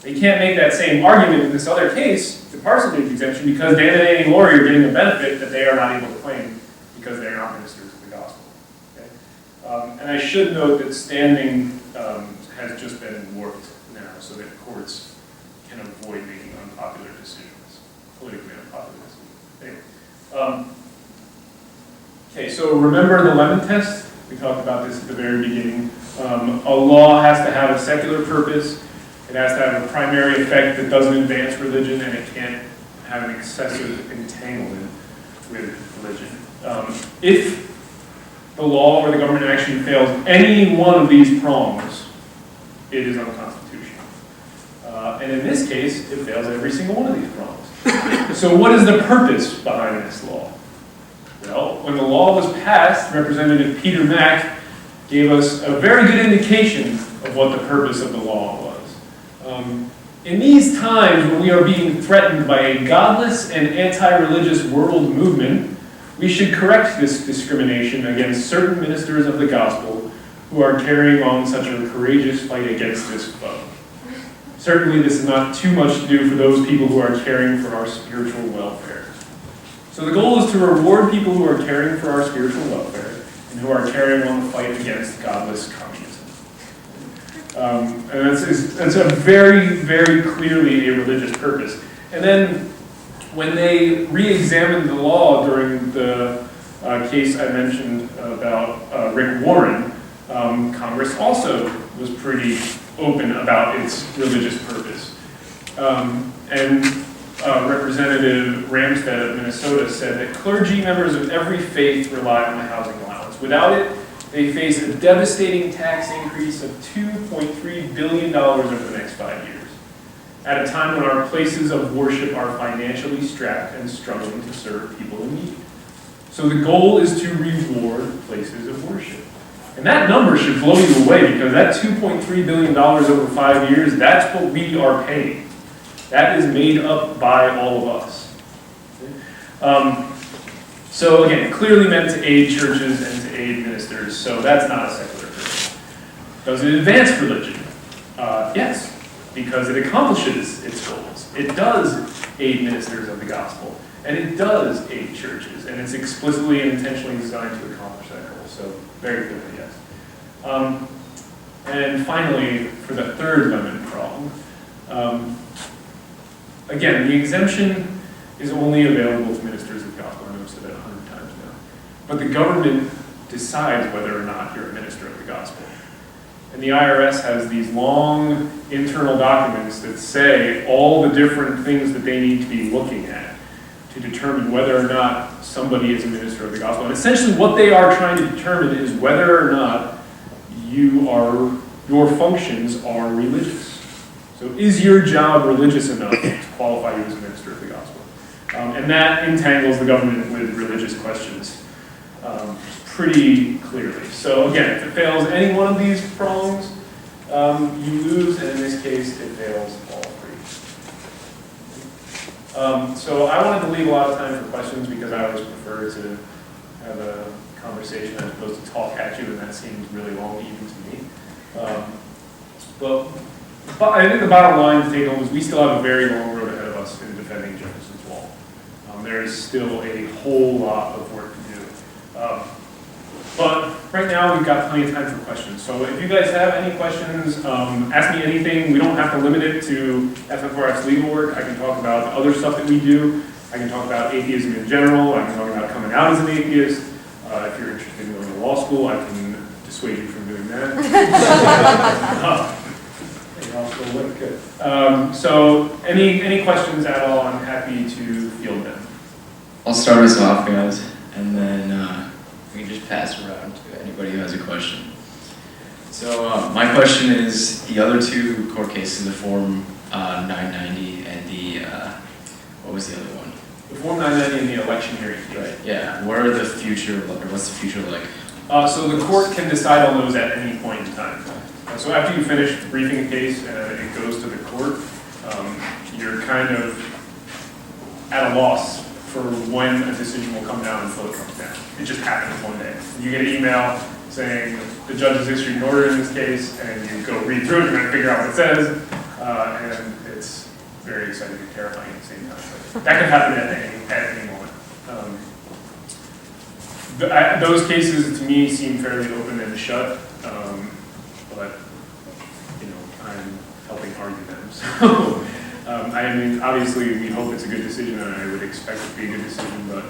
They can't make that same argument in this other case, the Parsonage Exemption, because Dan and Annie Laurie are getting a benefit that they are not able to claim because they are not ministers of the gospel. Okay? And I should note that standing has just been warped now so that courts can avoid making unpopular decisions, politically unpopular decisions. Anyway, okay, so remember the Lemon test? We talked about this at the very beginning. A law has to have a secular purpose. It has to have a primary effect that doesn't advance religion, and it can't have an excessive entanglement with religion. If the law or the government action fails any one of these prongs, it is unconstitutional. And in this case, it fails every single one of these prongs. So what is the purpose behind this law? Well, when the law was passed, Representative Peter Mack gave us a very good indication of what the purpose of the law was. In these times when we are being threatened by a godless and anti-religious world movement, we should correct this discrimination against certain ministers of the gospel who are carrying on such a courageous fight against this foe. Certainly this is not too much to do for those people who are caring for our spiritual welfare. So the goal is to reward people who are caring for our spiritual welfare and who are carrying on the fight against godless communism. And that's a very, very clearly a religious purpose. And then when they re-examined the law during the case I mentioned about Rick Warren, Congress also was pretty open about its religious purpose. Representative Ramstad of Minnesota said that clergy members of every faith rely on the housing allowance. Without it, they face a devastating tax increase of $2.3 billion over the next 5 years, at a time when our places of worship are financially strapped and struggling to serve people in need. So the goal is to reward places of worship. And that number should blow you away, because that $2.3 billion over 5 years, that's what we are paying. That is made up by all of us. So again, clearly meant to aid churches and to aid ministers, so that's not a secular purpose. Does it advance religion? Yes, because it accomplishes its goals. It does aid ministers of the gospel, and it does aid churches, and it's explicitly and intentionally designed to accomplish that goal, so very clearly, yes. And finally, for the third lemon prong, again, the exemption is only available to ministers of the gospel. I know I've said that 100 times now. But the government decides whether or not you're a minister of the gospel. And the IRS has these long internal documents that say all the different things that they need to be looking at to determine whether or not somebody is a minister of the gospel. And essentially what they are trying to determine is whether or not your functions are religious. So is your job religious enough to qualify you as a minister of the gospel? And that entangles the government with religious questions pretty clearly. So again, if it fails any one of these prongs, you lose, and in this case, it fails all three. So I wanted to leave a lot of time for questions because I always prefer to have a conversation as opposed to talk at you, and that seems really long even to me. But I think the bottom line to take home is we still have a very long road ahead of us in defending Jefferson's Wall. There is still a whole lot of work to do. But right now, we've got plenty of time for questions. So if you guys have any questions, ask me anything. We don't have to limit it to FFRF's legal work. I can talk about the other stuff that we do. I can talk about atheism in general. I can talk about coming out as an atheist. If you're interested in going to law school, I can dissuade you from doing that. So any questions at all, I'm happy to field them. I'll start us off, guys, and then we can just pass around to anybody who has a question. So my question is, the other two court cases, the Form 990 and the, what was the other one? The Form 990 and the election hearing. Right, yeah. What are the future, or what's the future like? So the court can decide on those at any point in time. So after you finish briefing a case and it goes to the court, you're kind of at a loss for when a decision will come down until it comes down. It just happens one day. You get an email saying the judge has issued an order in this case, and you go read through it, you're going to figure out what it says, and it's very exciting and terrifying at the same time. But that could happen at any moment. Those cases, to me, seem fairly open and shut, but I'm helping argue them. So, I mean, obviously, we hope it's a good decision, and I would expect it to be a good decision, but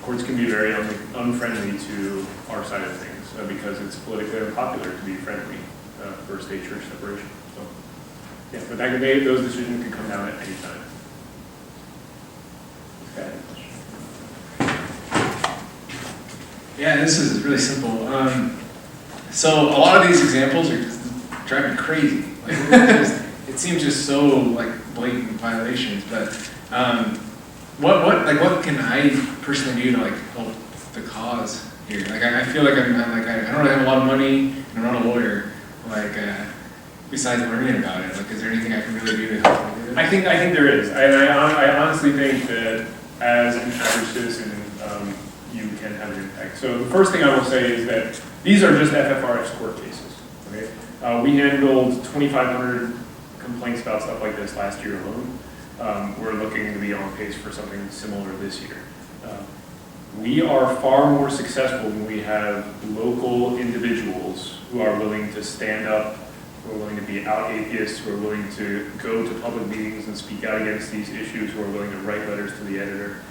courts can be very unfriendly to our side of things because it's politically unpopular to be friendly for state-church separation. So, yeah, but those decisions can come down at any time. Okay. Yeah, this is really simple. So a lot of these examples are just drive me crazy. Like, it seems just so like blatant violations. But what can I personally do to like help the cause here? Like I feel like I don't really have a lot of money and I'm not a lawyer. Like besides learning about it, like is there anything I can really do to help with it? I think there is, and I honestly think that as an average citizen, you can have an impact. So the first thing I will say is that these are just FFRF's court cases. Okay? We handled 2,500 complaints about stuff like this last year alone. We're looking to be on pace for something similar this year. We are far more successful when we have local individuals who are willing to stand up, who are willing to be out atheists, who are willing to go to public meetings and speak out against these issues, who are willing to write letters to the editor.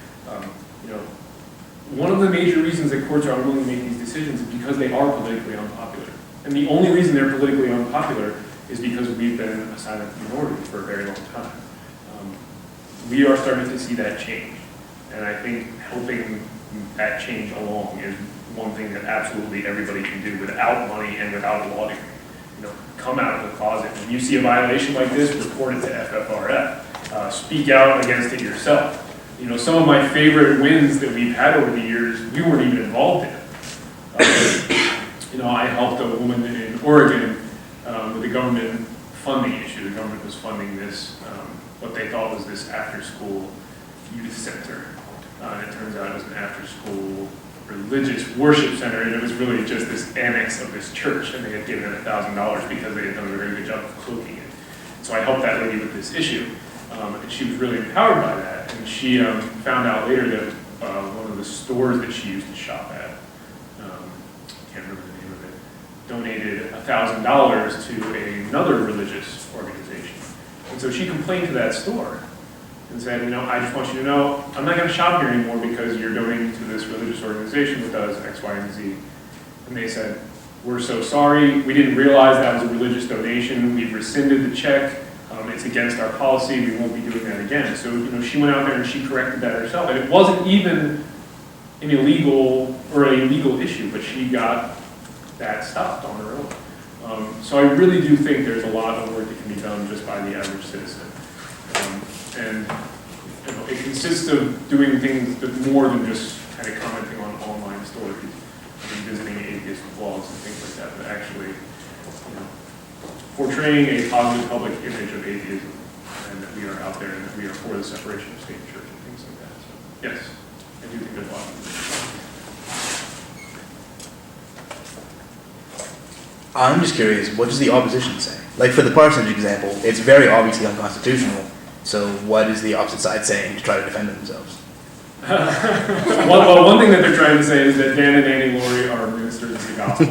One of the major reasons that courts are unwilling to make these decisions is because they are politically unpopular. And the only reason they're politically unpopular is because we've been a silent minority for a very long time. We are starting to see that change. And I think helping that change along is one thing that absolutely everybody can do without money and without lauding. Come out of the closet. When you see a violation like this, report it to FFRF. Speak out against it yourself. Some of my favorite wins that we've had over the years, we weren't even involved in. I helped a woman in Oregon with the government funding issue. The government was funding this, what they thought was this after-school youth center. And it turns out it was an after-school religious worship center, and it was really just this annex of this church, and they had given it $1,000 because they had done a very good job of cloaking it. So I helped that lady with this issue, and she was really empowered by that. And she found out later that one of the stores that she used to shop at, can't remember the name of it, donated $1,000 to another religious organization. And so she complained to that store and said, I just want you to know, I'm not going to shop here anymore because you're donating to this religious organization that does X, Y, and Z. And they said, we're so sorry. We didn't realize that was a religious donation. We've rescinded the check. It's against our policy. We won't be doing that again. So, she went out there and she corrected that herself. And it wasn't even an illegal or a legal issue, but she got that stopped on her own. So I really do think there's a lot of work that can be done just by the average citizen. And it consists of doing things that more than just kind of commenting on online stories and visiting atheist blogs and things like that, but actually portraying a positive public image of atheism and that we are out there and that we are for the separation of state and church and things like that. So, yes, I do think there's a lot of I'm just curious, what does the opposition say? Like for the Parsonage example, it's very obviously unconstitutional. So what is the opposite side saying to try to defend themselves? Well, one thing that they're trying to say is that Dan and Annie Laurie are ministers of the gospel.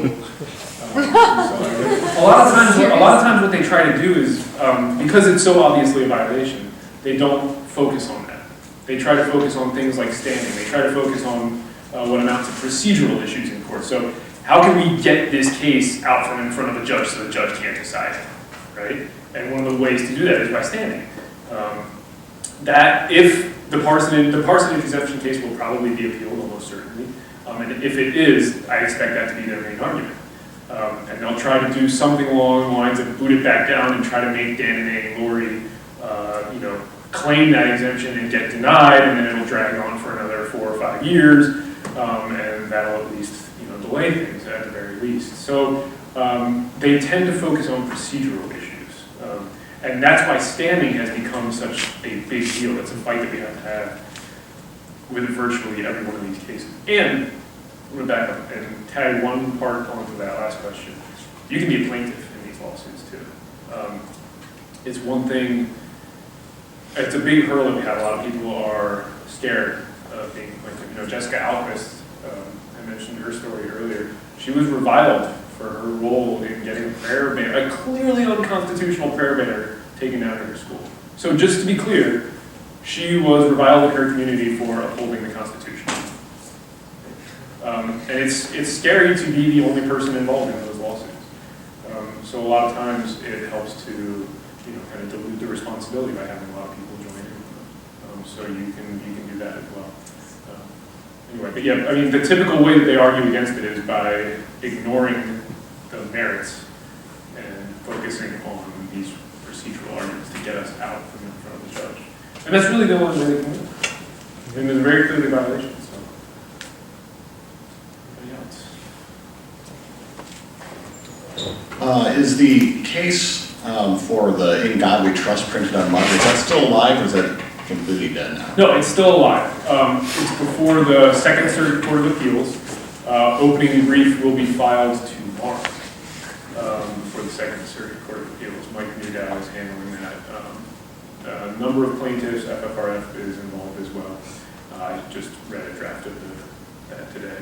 A lot of times what they try to do is, because it's so obviously a violation, they don't focus on that. They try to focus on things like standing. They try to focus on what amounts to procedural issues in court. So how can we get this case out from in front of a judge so the judge can't decide it, right? And one of the ways to do that is by standing. That if the parsonage exemption case will probably be appealed almost certainly, and if it is, I expect that to be their main argument. And they'll try to do something along the lines of boot it back down and try to make Dan and Annie Laurie, claim that exemption and get denied, and then it'll drag on for another 4 or 5 years, and that'll at least delay things at the very least. So they tend to focus on procedural issues. And that's why standing has become such a big deal. It's a fight that we have to have with virtually every one of these cases. And I'm going to back up and tag one part onto that last question. You can be a plaintiff in these lawsuits too. It's one thing, it's a big hurdle that we have. A lot of people are scared of being a plaintiff. Jessica Alquist, I mentioned her story earlier. She was reviled for her role in getting a prayer banner, a clearly unconstitutional prayer banner taken down in her school. So just to be clear, she was reviled in her community for upholding the Constitution. And it's scary to be the only person involved in those lawsuits. So a lot of times it helps to kind of dilute the responsibility by having a lot of people join in. So you can do that as well. Anyway, but yeah, I mean, the typical way that they argue against it is by ignoring the merits and focusing on these procedural arguments to get us out from in front of the judge. And that's really the only way they can do it. And there's very clearly violations. So. Anybody else? Is the case for the In God We Trust printed on mug, is that still alive or is that completely dead now? No, it's still alive. It's before the Second Circuit Court of Appeals. Opening brief will be filed tomorrow for the Second Circuit Court of Appeals. Mike Newdow is handling that. A number of plaintiffs, FFRF is involved as well. I just read a draft of that today.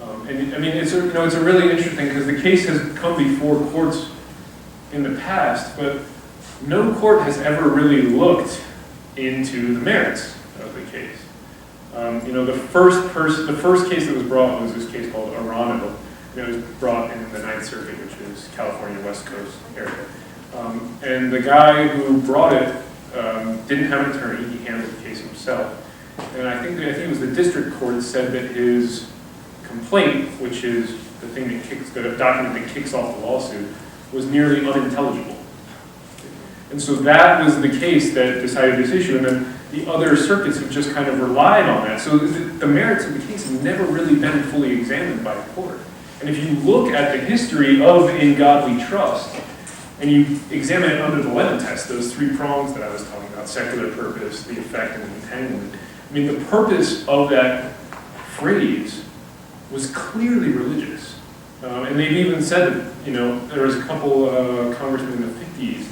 And I mean, it's a really interesting because the case has come before courts in the past, but no court has ever really looked into the merits of the case. The first case that was brought was this case called Arano. It was brought in the Ninth Circuit, which is California West Coast area. And the guy who brought it didn't have an attorney. He handled the case himself. And I think it was the district court said that his complaint, which is the document that kicks off the lawsuit, was nearly unintelligible. And so that was the case that decided this issue, and then the other circuits have just kind of relied on that. So the merits of the case have never really been fully examined by a court. And if you look at the history of In God We Trust, and you examine it under the Lennon test, those 3 prongs that I was talking about, secular purpose, the effect, and the entanglement, I mean, the purpose of that phrase was clearly religious. And they've even said that, there was a couple congressmen in the 50s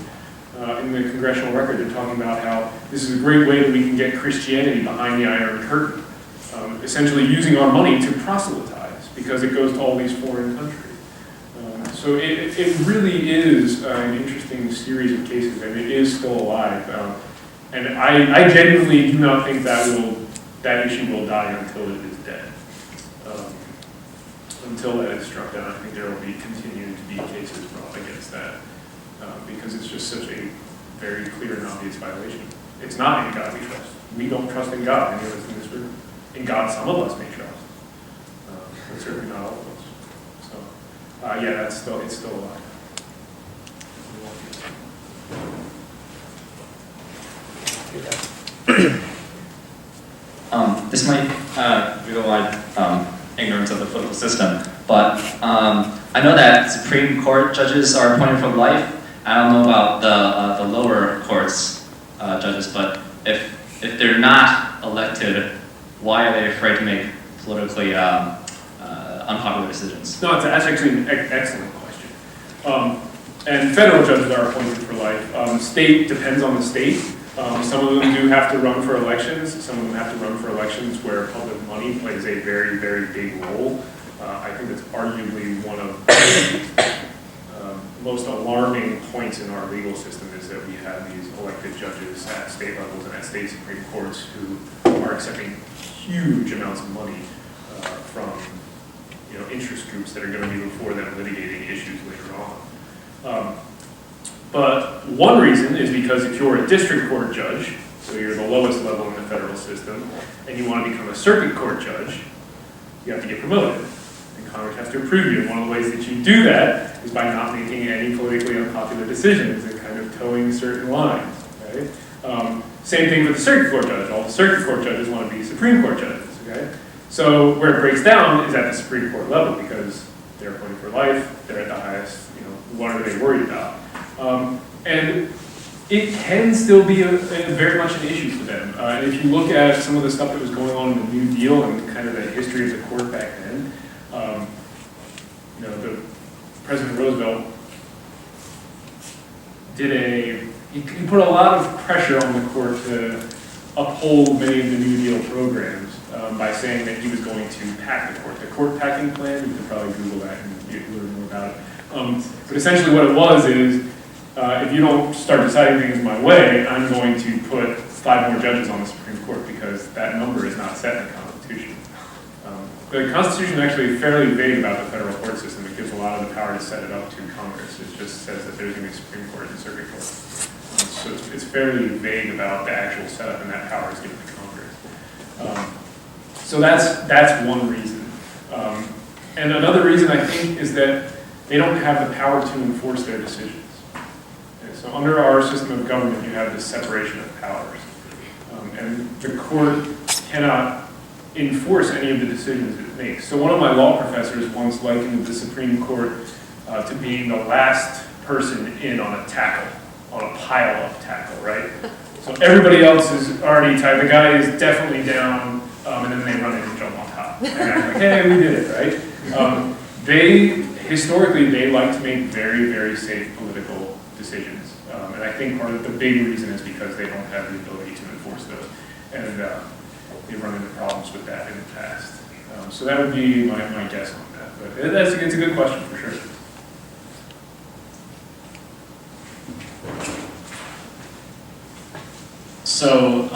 in the congressional record, they're talking about how this is a great way that we can get Christianity behind the Iron Curtain, essentially using our money to proselytize because it goes to all these foreign countries. So it really is an interesting series of cases, and it is still alive. And I genuinely do not think that issue will die until it is dead. Until that is struck down, I think there will continue to be cases brought against that because it's just such a very clear and obvious violation. It's not in God we trust. We don't trust in God, any of us in this room. In God, some of us may trust, but certainly not all of us. So, yeah, it's still alive. This might be like ignorance of the political system, but I know that Supreme Court judges are appointed for life. I don't know about the lower courts judges, but if they're not elected, why are they afraid to make politically unpopular decisions? No, that's actually an excellent question. And federal judges are appointed for life. State depends on the state. Some of them do have to run for elections. Some of them have to run for elections where public money plays a very, very big role. I think that's arguably one of the most alarming points in our legal system is that we have these elected judges at state levels and at state Supreme Courts who are accepting huge amounts of money from interest groups that are going to be before them litigating issues later on. But one reason is because if you're a district court judge, so you're the lowest level in the federal system, and you want to become a circuit court judge, you have to get promoted. And Congress has to approve you. And one of the ways that you do that is by not making any politically unpopular decisions and kind of towing certain lines. Right? Same thing with the circuit court judge. All the circuit court judges want to be Supreme Court judges. Okay? So where it breaks down is at the Supreme Court level because they're appointed for life, they're at the highest, what are they worried about? And it can still be very much an issue for them. And if you look at some of the stuff that was going on in the New Deal and kind of the history of the court back then, the President Roosevelt he put a lot of pressure on the court to uphold many of the New Deal programs by saying that he was going to pack the court. The court packing plan, you could probably Google that and learn more about it. But essentially what it was is, if you don't start deciding things my way, I'm going to put 5 more judges on the Supreme Court because that number is not set in the Constitution. The Constitution is actually fairly vague about the federal court system. It gives a lot of the power to set it up to Congress. It just says that there's going to be Supreme Court and Circuit Court. So it's fairly vague about the actual setup, and that power is given to Congress. So that's one reason. And another reason, I think, is that they don't have the power to enforce their decisions. Okay, so under our system of government, you have this separation of powers. And the court cannot enforce any of the decisions it makes. So one of my law professors once likened the Supreme Court to being the last person in on a tackle, on a pile of tackle, right? So everybody else is already tied. The guy is definitely down, and then they run in and jump on top. And I'm like, hey, we did it, right? Historically, they like to make very, very safe political decisions. And I think part of the big reason is because they don't have the ability to enforce those. And they run into problems with that in the past. So that would be my guess on that. But it's a good question for sure. So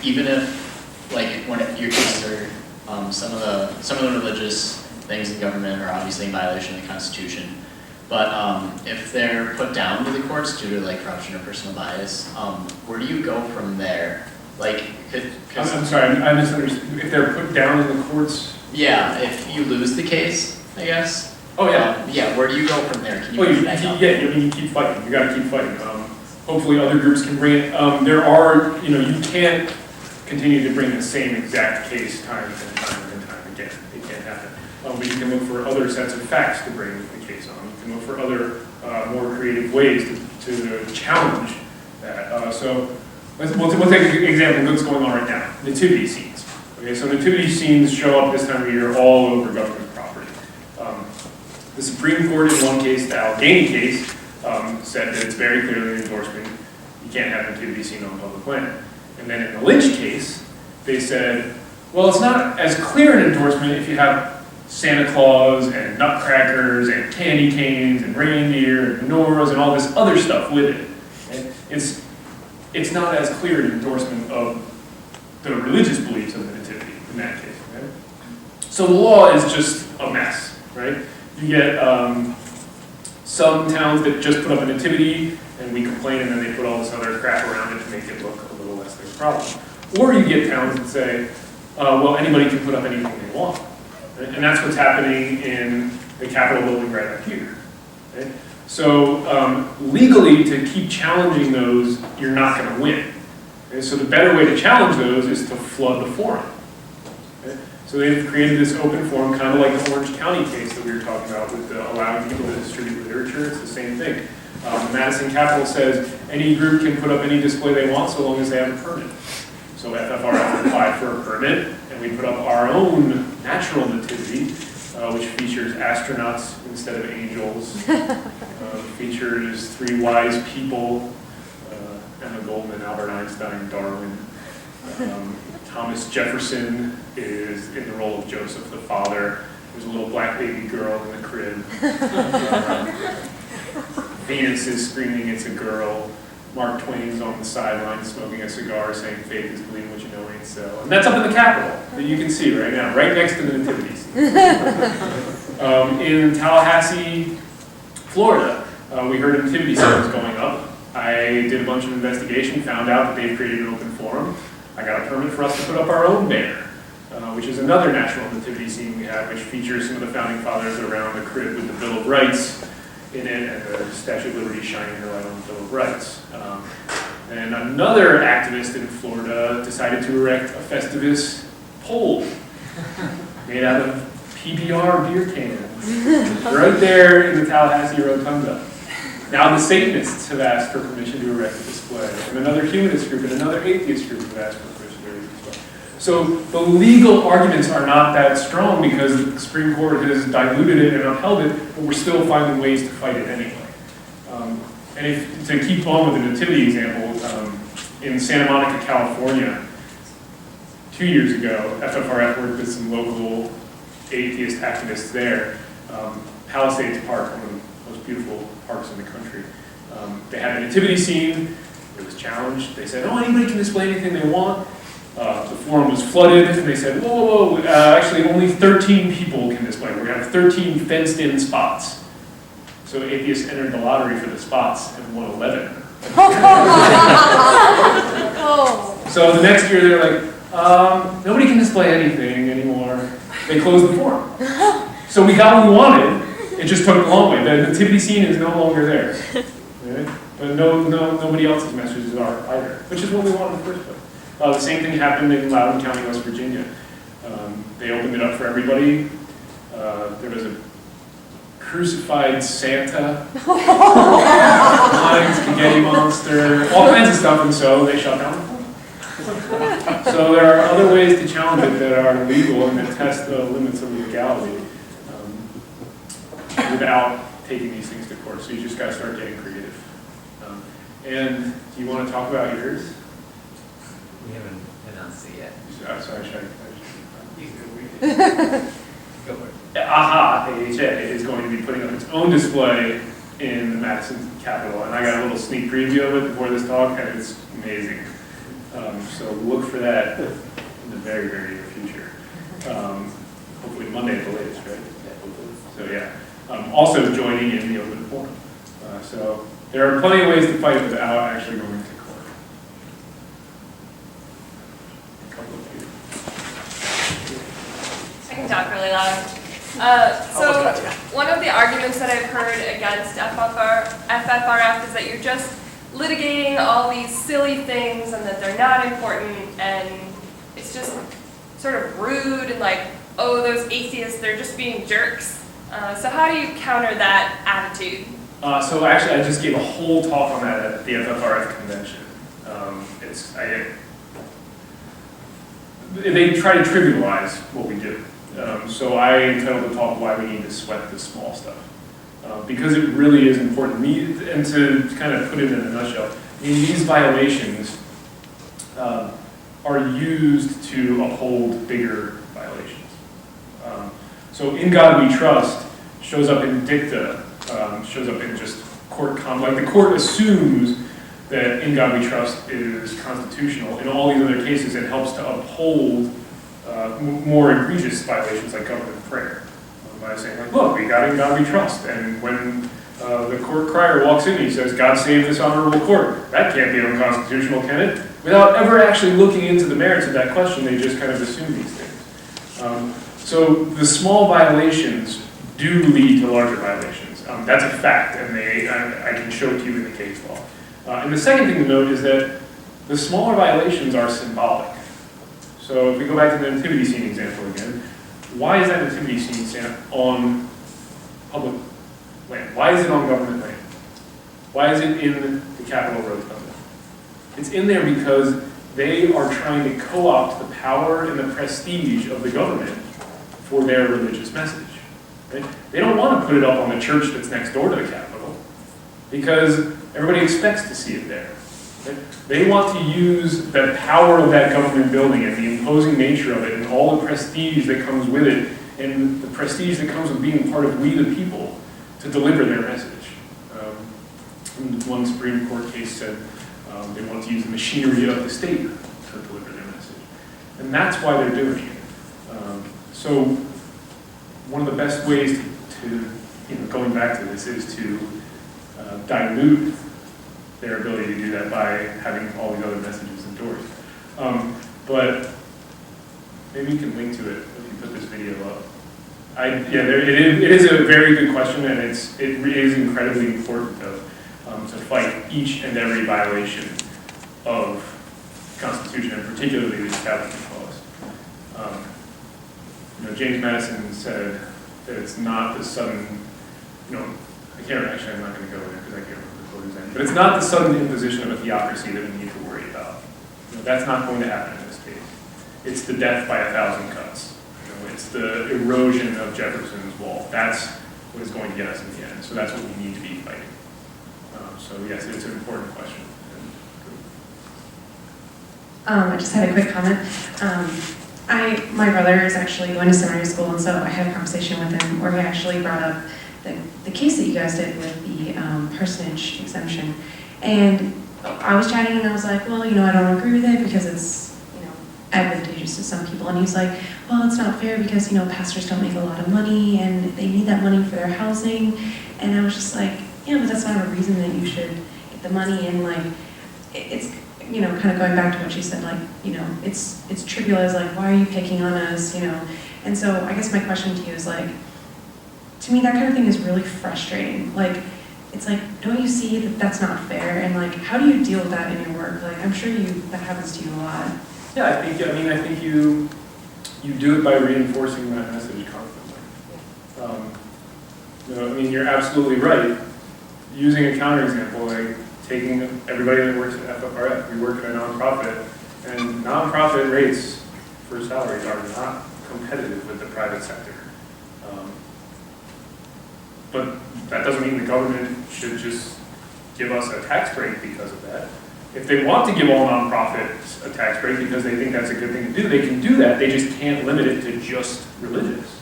even if, like, when your cases are some of the religious things in government are obviously in violation of the Constitution, but if they're put down to the courts due to like corruption or personal bias, where do you go from there? Like, I'm sorry, I misunderstood. If they're put down in the courts? Yeah, if you lose the case, I guess. Oh yeah. Yeah, where do you go from there? Can you you keep fighting. You got to keep fighting. Hopefully other groups can bring it. There are, you can't continue to bring the same exact case time and time again. It can't happen. But you can look for other sets of facts to bring the case on. You can look for other more creative ways to challenge that. So we'll take an example of what's going on right now. Nativity scenes. Okay, so nativity scenes show up this time of year all over government property. The Supreme Court in one case, the Allegheny case, said that it's very clearly an endorsement. You can't have nativity scene on public land. And then in the Lynch case, they said, well, it's not as clear an endorsement if you have Santa Claus and nutcrackers and candy canes and reindeer and menorahs and all this other stuff with it. Okay? It's not as clear an endorsement of the religious beliefs of the nativity in that case. Okay? So the law is just a mess, right? You get some towns that just put up a nativity and we complain and then they put all this other crap around it to make it look a little less like a problem. Or you get towns that say, well, anybody can put up anything they want. Right? And that's what's happening in the Capitol building right up here. Okay? So legally, to keep challenging those, you're not going to win. Okay? So the better way to challenge those is to flood the forum. Okay? So they've created this open forum, kind of like the Orange County case that we were talking about with allowing people to distribute literature. It's the same thing. The Madison Capitol says any group can put up any display they want so long as they have a permit. So FFRF applied for a permit, and we put up our own natural nativity, which features astronauts instead of angels, features 3 wise people, and a Goldman, Albert Einstein, Darwin. Thomas Jefferson is in the role of Joseph the father. There's a little black baby girl in the crib. Venus is screaming, "It's a girl." Mark Twain's on the sideline smoking a cigar saying, "Faith is believing what you know ain't so." And that's up in the Capitol that you can see right now, right next to the nativity scene. In Tallahassee, Florida, we heard nativity scenes going up. I did a bunch of investigation, found out that they've created an open forum. I got a permit for us to put up our own banner, which is another national nativity scene we have, which features some of the founding fathers around the crib with the Bill of Rights in it, and the Statue of Liberty shining her light on the Bill of Rights. And another activist in Florida decided to erect a Festivus pole made out of PBR beer cans right there in the Tallahassee Rotunda. Now the Satanists have asked for permission to erect a display, and another humanist group and another atheist group have asked for permission to erect a display. So the legal arguments are not that strong because the Supreme Court has diluted it and upheld it, but we're still finding ways to fight it anyway. And to keep on with the nativity example, in Santa Monica, California, 2 years ago, FFRF worked with some local atheist activists there. Palisades Park, one of the most beautiful parks in the country. They had a nativity scene. It was challenged. They said, "Oh, anybody can display anything they want." The forum was flooded, and they said, "Whoa, actually only 13 people can display. We're going to have 13 fenced-in spots." So atheists entered the lottery for the spots and won 11. So the next year they're like, nobody can display anything anymore. They closed the forum. So we got what we wanted. It just took a long way. The nativity scene is no longer there. Right? But nobody else's messages are either, which is what we wanted in the first place. The same thing happened in Loudoun County, West Virginia. They opened it up for everybody. There was a crucified Santa, flying spaghetti monster, all kinds of stuff, and so they shut down the forum. So there are other ways to challenge it that are legal and that test the limits of legality without taking these things to court. So you just got to start getting creative. And do you want to talk about yours? We haven't announced it yet. Sorry, should Go for it. AHA is going to be putting up its own display in the Madison Capitol, and I got a little sneak preview of it before this talk, and it's amazing. So look for that in the very, very near future. Hopefully Monday at the latest, right? So yeah. Also joining in the open forum. So there are plenty of ways to fight it without actually going to court. A couple of you. I can talk really loud. So one of the arguments that I've heard against FFRF is that you're just litigating all these silly things and that they're not important, and it's just sort of rude and like, oh, those atheists, they're just being jerks. So how do you counter that attitude? So actually, I just gave a whole talk on that at the FFRF convention. They try to trivialize what we do. So I entitled the talk "Why We Need to Sweat the Small Stuff," because it really is important. And to kind of put it in a nutshell, these violations are used to uphold bigger violations. So "In God We Trust" shows up in dicta, shows up in just court like the court assumes that "In God We Trust" is constitutional. In all these other cases, it helps to uphold more egregious violations like government prayer by saying, like, look, we got "In God We Trust," and when the court crier walks in, he says, "God save this honorable court." That can't be unconstitutional, can it? Without ever actually looking into the merits of that question, they just kind of assume these things. So the small violations do lead to larger violations. That's a fact, and I can show it to you in the case law. And the second thing to note is that the smaller violations are symbolic. So if we go back to the nativity scene example again, why is that nativity scene on public land? Why is it on government land? Why is it in the Capitol Rotunda? It's in there because they are trying to co-opt the power and the prestige of the government for their religious message. Right? They don't want to put it up on the church that's next door to the Capitol because everybody expects to see it there. They want to use the power of that government building and the imposing nature of it and all the prestige that comes with it and the prestige that comes with being part of we the people to deliver their message. One Supreme Court case said they want to use the machinery of the state to deliver their message. And that's why they're doing it. So one of the best ways to going back to this is to dilute their ability to do that by having all these other messages endorsed. But maybe you can link to it if you put this video up. It is a very good question, and it is incredibly important to fight each and every violation of the Constitution, and particularly the Establishment Clause. James Madison said that it's not the sudden, I can't actually, I'm not going to go there because I can't remember the quote exactly, but it's not the sudden imposition of a theocracy that we need to worry about. That's not going to happen in this case. It's the death by 1,000 cuts. It's the erosion of Jefferson's wall. That's what is going to get us in the end. So that's what we need to be fighting. So yes, it's an important question. I just had a quick comment. My brother is actually going to seminary school, and so I had a conversation with him where he actually brought up the case that you guys did with the Parsonage Exemption. And I was chatting and I was like, well, I don't agree with it because it's, advantageous to some people. And he's like, well, it's not fair because, pastors don't make a lot of money and they need that money for their housing. And I was just like, but that's not a reason that you should get the money. And it's, kind of going back to what she said, it's trivial as why are you picking on us, And so I guess my question to you is to me, that kind of thing is really frustrating. It's don't you see that that's not fair? And how do you deal with that in your work? I'm sure that happens to you a lot. Yeah, I think you do it by reinforcing that message constantly. You're absolutely right. Using a counterexample, taking everybody that works at FFRF, we work in a nonprofit, and nonprofit rates for salaries are not competitive with the private sector. But that doesn't mean the government should just give us a tax break because of that. If they want to give all nonprofits a tax break because they think that's a good thing to do, they can do that. They just can't limit it to just religious,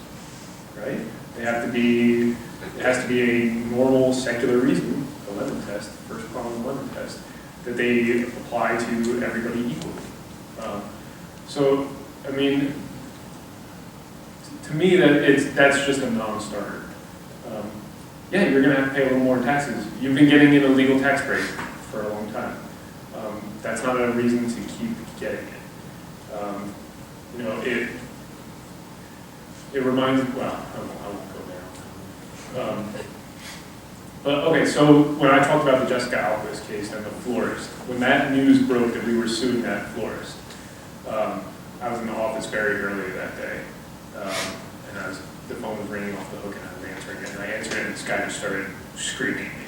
right? It has to be a normal secular reason, the lemon test, the first prong of the lemon test, that they apply to everybody equally. To me, that's just a non-starter. You're going to have to pay a little more in taxes. You've been getting an illegal tax break for a long time. That's not a reason to keep getting it. It reminds, well, I won't go there. But okay, so when I talked about the Jessica Alquist case and the florist, when that news broke that we were suing that florist, I was in the office very early that day, and the phone was ringing off the hook and I was answering it, and I answered it and this guy just started screaming at me.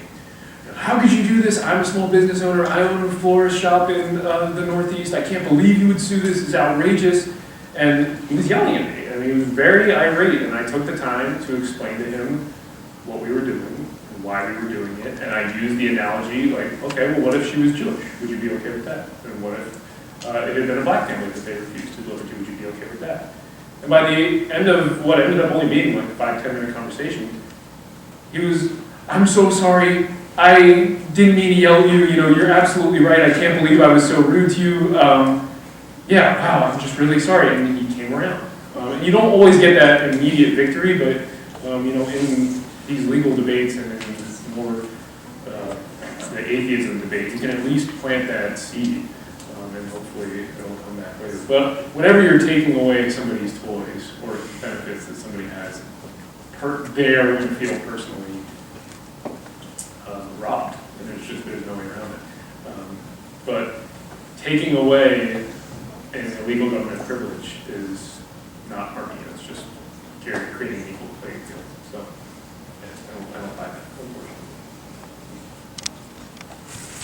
How could you do this? I'm a small business owner. I own a florist shop in the Northeast. I can't believe you would sue this. It's outrageous. And he was yelling at me. He was very irate. And I took the time to explain to him what we were doing and why we were doing it. And I used the analogy okay, well, what if she was Jewish? Would you be okay with that? And what if it had been a black family that they refused to deliver to? Would you be okay with that? And by the end of what ended up only being a 5-10 minute conversation, he was, I'm so sorry. I didn't mean to yell at you. You're absolutely right. I can't believe I was so rude to you. Wow, I'm just really sorry. And he came around. You don't always get that immediate victory, but in these legal debates and in more the atheism debate, you can at least plant that seed, and hopefully it'll come back later. But whenever you're taking away somebody's toys or benefits that somebody has, they are going to feel personally robbed, and there's no way around it. But taking away an illegal government privilege is not harming it. It's just creating an equal playing field. So I don't buy that, unfortunately.